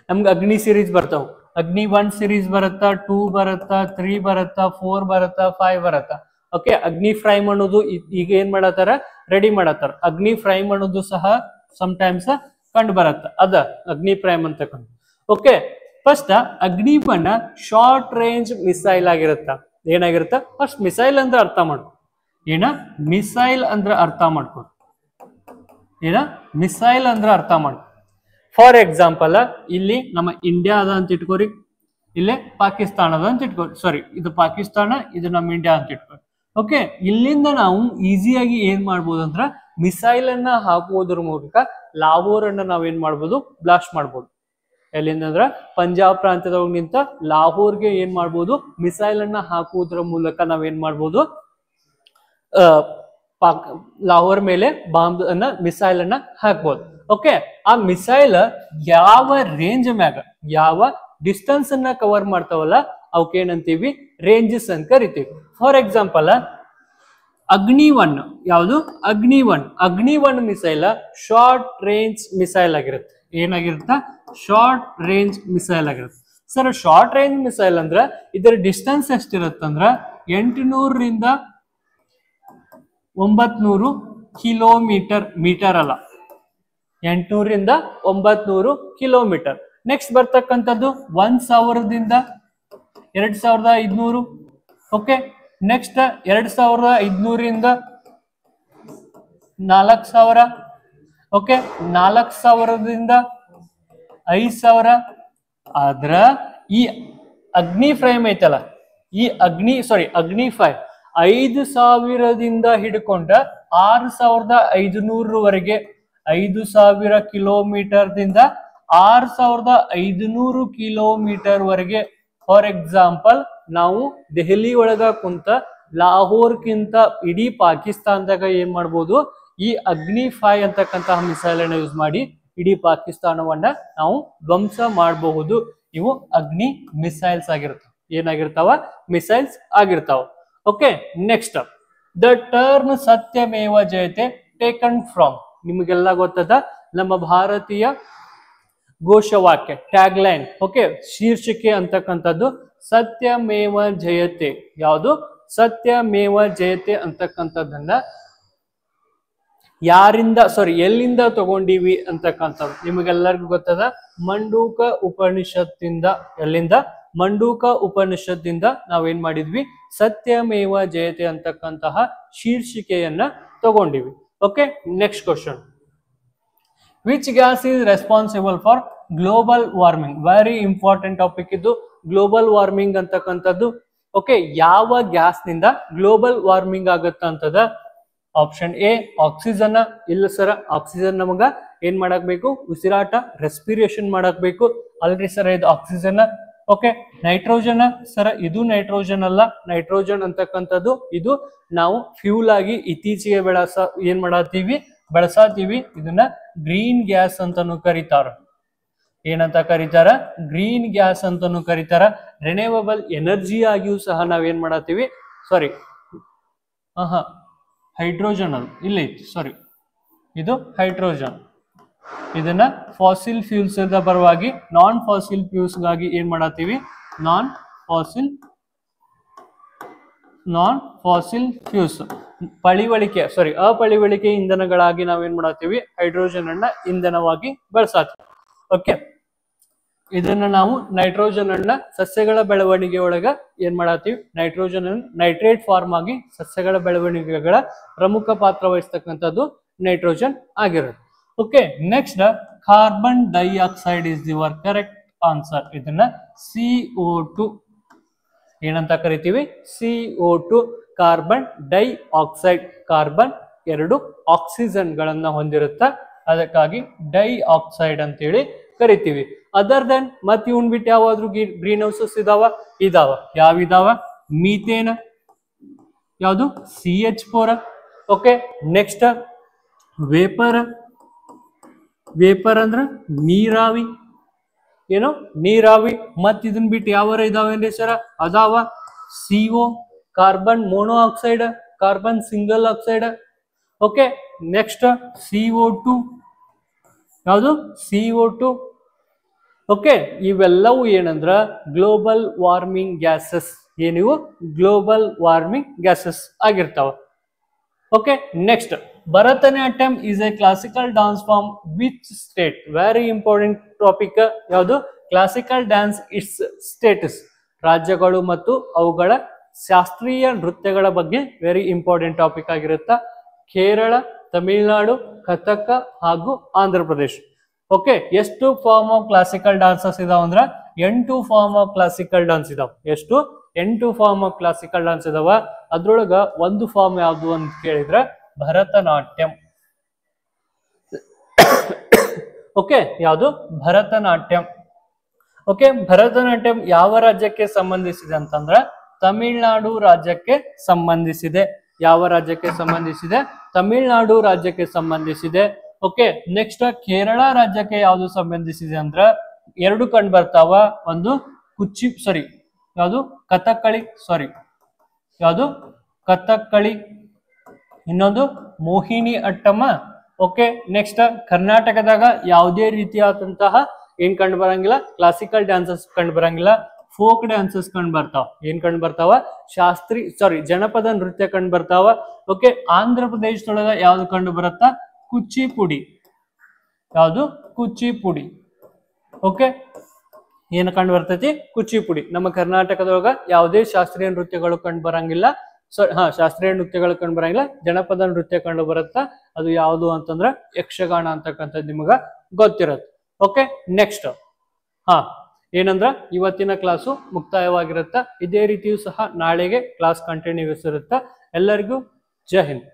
ನಮ್ಗೆ ಅಗ್ನಿ ಸೀರೀಸ್ ಬರ್ತಾವ. ಅಗ್ನಿ 1 ಸೀರೀಸ್ ಬರುತ್ತಾ, 2 ಬರುತ್ತಾ, 3 ಬರುತ್ತಾ, 4 ಬರುತ್ತಾ, 5 ಬರುತ್ತಾ. ಓಕೆ, ಅಗ್ನಿ ಪ್ರೈಮ್ ಅನ್ನೋದು ಈಗ ಏನ್ ಮಾಡತ್ತಾರ? ರೆಡಿ ಮಾಡತ್ತಾರ. ಅಗ್ನಿ ಪ್ರೈಮ್ ಅನ್ನೋದು ಸಹ ಸಮ್ಟೈಮ್ಸ್ ಕಂಡು ಬರತ್ತ, ಅದ ಅಗ್ನಿ ಪ್ರೈಮ್ ಅಂತಕ್ಕಂಥ. ಓಕೆ, ಫಸ್ಟ್ ಅಗ್ನಿ 1 ಶಾರ್ಟ್ ರೇಂಜ್ ಮಿಸೈಲ್ ಆಗಿರುತ್ತ. ಏನಾಗಿರುತ್ತ? ಫಸ್ಟ್ ಮಿಸೈಲ್ ಅಂದ್ರೆ ಅರ್ಥ ಮಾಡ್ಕೊ. ಏನ ಮಿಸೈಲ್ ಅಂದ್ರೆ ಅರ್ಥ ಮಾಡ್ಕೊ. ಏನ ಮಿಸೈಲ್ ಅಂದ್ರೆ ಅರ್ಥ ಮಾಡ್ಕೊ. ಫಾರ್ ಎಕ್ಸಾಂಪಲ್ ಇಲ್ಲಿ ನಮ್ಮ ಇಂಡಿಯಾ ಅದ ಅಂತ ಇಟ್ಕೋರಿ, ಇಲ್ಲೇ ಪಾಕಿಸ್ತಾನ ಅದ ಅಂತ ಇಟ್ಕೋರಿ, ಸಾರಿ ಇದು ಪಾಕಿಸ್ತಾನ, ಇದು ನಮ್ಮ ಇಂಡಿಯಾ ಅಂತ ಇಟ್ಕೋರಿ. ಓಕೆ, ಇಲ್ಲಿಂದ ನಾವು ಈಸಿಯಾಗಿ ಏನ್ ಮಾಡ್ಬೋದು ಅಂದ್ರ ಮಿಸೈಲ್ ಅನ್ನ ಹಾಕುವುದರ ಮೂಲಕ ಲಾಹೋರ್ ಅನ್ನ ನಾವೇನ್ ಮಾಡ್ಬೋದು, ಬ್ಲಾಸ್ಟ್ ಮಾಡ್ಬೋದು. ಎಲ್ಲಿಂದ ಅಂದ್ರ ಪಂಜಾಬ್ ಪ್ರಾಂತ್ಯದೊಳಗೆ ನಿಂತ ಲಾಹೋರ್ಗೆ ಏನ್ ಮಾಡ್ಬೋದು, ಮಿಸೈಲ್ ಅನ್ನ ಹಾಕುವುದರ ಮೂಲಕ ನಾವೇನ್ ಮಾಡ್ಬೋದು, ಲಾಹೋರ್ ಮೇಲೆ ಬಾಂಬ್ ಅನ್ನ ಮಿಸೈಲ್ ಅನ್ನ ಹಾಕ್ಬೋದು. ಓಕೆ, ಆ ಮಿಸೈಲ್ ಯಾವ ರೇಂಜ್ ಮ್ಯಾಗ ಯಾವ ಡಿಸ್ಟೆನ್ಸ್ ಅನ್ನ ಕವರ್ ಮಾಡ್ತಾವಲ್ಲ ಅವಕ್ಕೆ ಏನಂತೀವಿ, ರೇಂಜಸ್ ಅಂತ ಕರಿತೀವಿ. ಫಾರ್ ಎಕ್ಸಾಂಪಲ್ ಅಗ್ನಿ-1 ಯಾವುದು, ಅಗ್ನಿ-1 ಮಿಸೈಲ್ ಶಾರ್ಟ್ ರೇಂಜ್ ಮಿಸೈಲ್ ಆಗಿರುತ್ತೆ. ಏನಾಗಿರುತ್ತ, ಶಾರ್ಟ್ ರೇಂಜ್ ಮಿಸೈಲ್ ಆಗಿರುತ್ತೆ. ಸರ್ ಶಾರ್ಟ್ ರೇಂಜ್ ಮಿಸೈಲ್ ಅಂದ್ರ ಇದರ ಡಿಸ್ಟೆನ್ಸ್ ಎಷ್ಟಿರುತ್ತಂದ್ರ 800 ರಿಂದ 900 ಕಿಲೋಮೀಟರ್, ಮೀಟರ್ ಅಲ್ಲ, 800 ರಿಂದ 900 ಕಿಲೋಮೀಟರ್. ನೆಕ್ಸ್ಟ್ ಬರ್ತಕ್ಕಂಥದ್ದು 1000 ದಿಂದ 2500. ಓಕೆ, ನೆಕ್ಸ್ಟ್ 2500 ರಿಂದ 4000. ಓಕೆ, 4000 ದಿಂದ 5000. ಆದ್ರ ಈ ಅಗ್ನಿ ಫ್ರೇಮ್ ಐತಲ್ಲ, ಈ ಅಗ್ನಿ 5000 ದಿಂದ ಹಿಡ್ಕೊಂಡ 6500 ವರೆಗೆ, 5000 ಕಿಲೋಮೀಟರ್ ದಿಂದ 6500 ಕಿಲೋಮೀಟರ್ ವರೆಗೆ. ಫಾರ್ ಎಕ್ಸಾಂಪಲ್ ನಾವು ದೆಹಲಿ ಒಳಗ ಕುಂತ ಲಾಹೋರ್ಕ್ಕಿಂತ ಇಡೀ ಪಾಕಿಸ್ತಾನದಾಗ ಏನ್ ಮಾಡ್ಬೋದು, ಈ ಅಗ್ನಿ-5 ಅಂತಕ್ಕಂತಹ ಮಿಸೈಲ್ ಅನ್ನ ಯೂಸ್ ಮಾಡಿ ಇಡೀ ಪಾಕಿಸ್ತಾನವನ್ನ ನಾವು ಧ್ವಂಸ ಮಾಡಬಹುದು. ಇವು ಅಗ್ನಿ ಮಿಸೈಲ್ಸ್ ಆಗಿರ್ತಾವ. ಏನಾಗಿರ್ತಾವ, ಮಿಸೈಲ್ಸ್ ಆಗಿರ್ತಾವ. Okay, next the term Satyameva Jayate taken from, ನಿಮಗೆಲ್ಲ ಗೊತ್ತದ ನಮ್ಮ ಭಾರತೀಯ ಘೋಷವಾಕ್ಯ, ಟ್ಯಾಗ್ ಲೈನ್. ಓಕೆ, ಶೀರ್ಷಿಕೆ ಅಂತಕ್ಕಂಥದ್ದು ಸತ್ಯಮೇವ ಜಯತೆ. ಯಾವುದು, ಸತ್ಯಮೇವ ಜಯತೆ ಅಂತಕ್ಕಂಥದ್ದನ್ನ ಯಾರಿಂದ, ಎಲ್ಲಿಂದ ತಗೊಂಡಿವಿ ಅಂತಕ್ಕಂಥದ್ದು ನಿಮಗೆಲ್ಲರಿಗೂ ಗೊತ್ತದ, ಮಂಡೂಕ ಉಪನಿಷತ್ತಿಂದ. ಎಲ್ಲಿಂದ, ಮಂಡೂಕ ಉಪನಿಷತ್ತಿಂದ ನಾವೇನ್ ಮಾಡಿದ್ವಿ, ಸತ್ಯಮೇವ ಜಯತೆ ಅಂತಕ್ಕಂತಹ ಶೀರ್ಷಿಕೆಯನ್ನ ತಗೊಂಡಿವಿ. Okay, next question, which gas is responsible for global warming? Very important topic ಇದು, ಗ್ಲೋಬಲ್ ವಾರ್ಮಿಂಗ್ ಅಂತಕ್ಕಂಥದ್ದು. ಓಕೆ, ಯಾವ ಗ್ಯಾಸ್ ನಿಂದ ಗ್ಲೋಬಲ್ ವಾರ್ಮಿಂಗ್ ಆಗತ್ತಂತದ? Option A oxygen. ಇಲ್ಲ ಸರ್, ಆಕ್ಸಿಜನ್ ನಮಗ ಏನ್ ಮಾಡಕ್ ಬೇಕು, ಉಸಿರಾಟ, ರೆಸ್ಪಿರೇಷನ್ ಮಾಡಕ್ ಬೇಕು. ಅಲ್ರಿ ಸರ್ ಇದು ಆಕ್ಸಿಜನ್. ಓಕೆ, ನೈಟ್ರೋಜನ್ ಸರ್, ಇದು ನೈಟ್ರೋಜನ್ ಅಲ್ಲ. ನೈಟ್ರೋಜನ್ ಅಂತಕ್ಕಂಥದ್ದು ಇದು ನಾವು ಫ್ಯೂಲ್ ಆಗಿ ಇತ್ತೀಚೆಗೆ ಬಳಸಾತೀವಿ. ಇದನ್ನ ಗ್ರೀನ್ ಗ್ಯಾಸ್ ಅಂತಾನು ಕರೀತಾರ. ಏನಂತ ಕರೀತಾರ, ಗ್ರೀನ್ ಗ್ಯಾಸ್ ಅಂತಾನು ಕರೀತಾರ. ರಿನ್ಯೂವಬಲ್ ಎನರ್ಜಿ ಆಗಿಯೂ ಸಹ ನಾವೇನ್ ಮಾಡತ್ತೀವಿ, ಹೈಡ್ರೋಜನ್ ಅದು ಇಲ್ಲ ಐತಿ, ಇದು ಹೈಡ್ರೋಜನ್. ಇದನ್ನ ಫಾಸಿಲ್ ಫ್ಯೂಲ್ಸ್ ಪರವಾಗಿ ನಾನ್ ಫಾಸಿಲ್ ಫ್ಯೂಲ್ಸ್ ಗಾಗಿ ಏನ್ ಮಾಡತ್ತೀವಿ, ನಾನ್ ಫಾಸಿಲ್ ಫ್ಯೂಲ್ಸ್ ಅಪಳಿವಳಿಕೆ ಇಂಧನಗಳಾಗಿ ನಾವೇನ್ ಮಾಡತ್ತೀವಿ, ಹೈಡ್ರೋಜನ್ ಅನ್ನ ಇಂಧನವಾಗಿ ಬಳಸಾತೀವಿ. ಓಕೆ, ಇದನ್ನ ನಾವು ನೈಟ್ರೋಜನ್ ಅನ್ನ ಸಸ್ಯಗಳ ಬೆಳವಣಿಗೆ ಒಳಗ ಏನ್ ಮಾಡತ್ತೀವಿ, ನೈಟ್ರೋಜನ್ ನೈಟ್ರೇಟ್ ಫಾರ್ಮ್ ಆಗಿ ಸಸ್ಯಗಳ ಬೆಳವಣಿಗೆಗಳ ಪ್ರಮುಖ ಪಾತ್ರ ವಹಿಸ್ತಕ್ಕಂಥದ್ದು ನೈಟ್ರೋಜನ್ ಆಗಿರುತ್ತೆ. Okay, next carbon dioxide is your correct answer. ಇದನ್ನ CO2 ಏನಂತ ಕರಿತೀವಿ, CO2 carbon dioxide. Carbon 2 oxygen ಗಳನ್ನ ಹೊಂದಿರುತ್ತ, ಅದಕ್ಕಾಗಿ ಡೈಆಕ್ಸೈಡ್ ಅಂತೇಳಿ ಕರಿತೀವಿ. ಅದರ್ ದೆನ್ ಮತ್ ಇವನ್ ಬಿಟ್ಟು ಯಾವಾದ್ರೂ ಗ್ರೀನ್ ಹೌಸಸ್ ಇದಾವ ಯಾವಿದಾವ, ಮೀಥೇನ್, ಯಾವುದು CH4. ಓಕೆ, ನೆಕ್ಸ್ಟ್ ವೇಪರ್ ಅಂದ್ರ ನೀರಾವಿ, ನೀರಾವಿ. ಮತ್ ಇದನ್ ಬಿಟ್ಟು ಯಾವಾರ ಇದಾವೇನ್ರಿ ಸರ, ಅದಾವ CO carbon monoxide, carbon single oxide. Okay, next CO2, ಯಾವುದು CO2. ಓಕೆ, ಇವೆಲ್ಲವೂ ಏನಂದ್ರ ಗ್ಲೋಬಲ್ ವಾರ್ಮಿಂಗ್ ಗ್ಯಾಸಸ್. ಏನಿವು ಗ್ಲೋಬಲ್ ವಾರ್ಮಿಂಗ್ ಗ್ಯಾಸಸ್ ಆಗಿರ್ತಾವ. Okay, next Bharatanatyam is a classical dance form which state? Very important topic. ಯಾವುದು, classical dance its states, ರಾಜ್ಯಗಳು ಮತ್ತು ಅವುಗಳ ಶಾಸ್ತ್ರೀಯ ನೃತ್ಯಗಳ ಬಗ್ಗೆ ವೆರಿ ಇಂಪಾರ್ಟೆಂಟ್ ಟಾಪಿಕ್ ಆಗಿರುತ್ತ. ಕೇರಳ, ತಮಿಳುನಾಡು, ಕಥಕ ಹಾಗೂ ಆಂಧ್ರ ಪ್ರದೇಶ್. ಓಕೆ, ಎಷ್ಟು ಫಾರ್ಮ್ ಆಫ್ ಕ್ಲಾಸಿಕಲ್ ಡಾನ್ಸಸ್ ಇದಾವ ಅಂದ್ರ 8 ಫಾರ್ಮ್ ಆಫ್ ಕ್ಲಾಸಿಕಲ್ ಡಾನ್ಸ್ ಇದಾವ. ಎಷ್ಟು? 8 ಫಾರ್ಮ್ ಆಫ್ ಕ್ಲಾಸಿಕಲ್ ಡಾನ್ಸ್ ಇದಾವ. ಅದ್ರೊಳಗ ಒಂದು ಫಾರ್ಮ್ ಯಾವ್ದು ಅಂತ ಕೇಳಿದ್ರ ಭರತನಾಟ್ಯಂ. ಓಕೆ, ಯಾವುದು? ಭರತನಾಟ್ಯಂ. ಓಕೆ, ಭರತನಾಟ್ಯಂ ಯಾವ ರಾಜ್ಯಕ್ಕೆ ಸಂಬಂಧಿಸಿದೆ ಅಂತಂದ್ರ ತಮಿಳುನಾಡು ರಾಜ್ಯಕ್ಕೆ ಸಂಬಂಧಿಸಿದೆ. ಯಾವ ರಾಜ್ಯಕ್ಕೆ ಸಂಬಂಧಿಸಿದೆ? ತಮಿಳುನಾಡು ರಾಜ್ಯಕ್ಕೆ ಸಂಬಂಧಿಸಿದೆ. ಓಕೆ, ನೆಕ್ಸ್ಟ್ ಕೇರಳ ರಾಜ್ಯಕ್ಕೆ ಯಾವುದು ಸಂಬಂಧಿಸಿದೆ ಅಂದ್ರ ಎರಡು ಕಂಡು ಬರ್ತಾವ. ಒಂದು ಯಾವುದು? ಕಥಕ್ಕಳಿ. ಯಾವುದು? ಕಥಕ್ಕಳಿ. ಇನ್ನೊಂದು ಮೋಹಿನಿ ಅಟ್ಟಮ. ಓಕೆ, ನೆಕ್ಸ್ಟ್ ಕರ್ನಾಟಕದಾಗ ಯಾವುದೇ ರೀತಿಯಾದಂತಹ ಏನ್ ಕಂಡು ಬರಂಗಿಲ್ಲ? ಕ್ಲಾಸಿಕಲ್ ಡ್ಯಾನ್ಸಸ್ ಕಂಡು ಬರಂಗಿಲ್ಲ. ಫೋಕ್ ಡ್ಯಾನ್ಸಸ್ ಕಂಡು ಬರ್ತಾವ. ಏನ್ ಕಂಡು ಬರ್ತಾವ? ಜನಪದ ನೃತ್ಯ ಕಂಡು ಬರ್ತಾವ. ಓಕೆ, ಆಂಧ್ರ ಪ್ರದೇಶದೊಳಗ ಯಾವ್ದು ಕಂಡು ಬರುತ್ತಾ? ಕುಚಿಪುಡಿ. ಯಾವುದು? ಕುಚಿಪುಡಿ. ಓಕೆ, ಏನ್ ಕಂಡು ಬರ್ತೈತಿ? ಕುಚಿಪುಡಿ. ನಮ್ಮ ಕರ್ನಾಟಕದೊಳಗ ಯಾವುದೇ ಶಾಸ್ತ್ರೀಯ ನೃತ್ಯಗಳು ಕಂಡು ಬರಂಗಿಲ್ಲ. ಶಾಸ್ತ್ರೀಯ ನೃತ್ಯಗಳು ಕಂಡು ಬರಂಗಿಲ್ಲ. ಜನಪದ ನೃತ್ಯ ಕಂಡು ಬರುತ್ತಾ? ಅದು ಯಾವುದು ಅಂತಂದ್ರ ಯಕ್ಷಗಾನ ಅಂತಕ್ಕಂಥದ್ದು ನಿಮಗ ಗೊತ್ತಿರತ್ತೆ. ಓಕೆ, ನೆಕ್ಸ್ಟ್ ಏನಂದ್ರ ಇವತ್ತಿನ ಕ್ಲಾಸು ಮುಕ್ತಾಯವಾಗಿರುತ್ತೆ. ಇದೇ ರೀತಿಯೂ ಸಹ ನಾಳೆಗೆ ಕ್ಲಾಸ್ ಕಂಟಿನ್ಯೂಸ್ ಇರುತ್ತೆ. ಎಲ್ಲರಿಗೂ ಜೈ ಹಿಂದ್.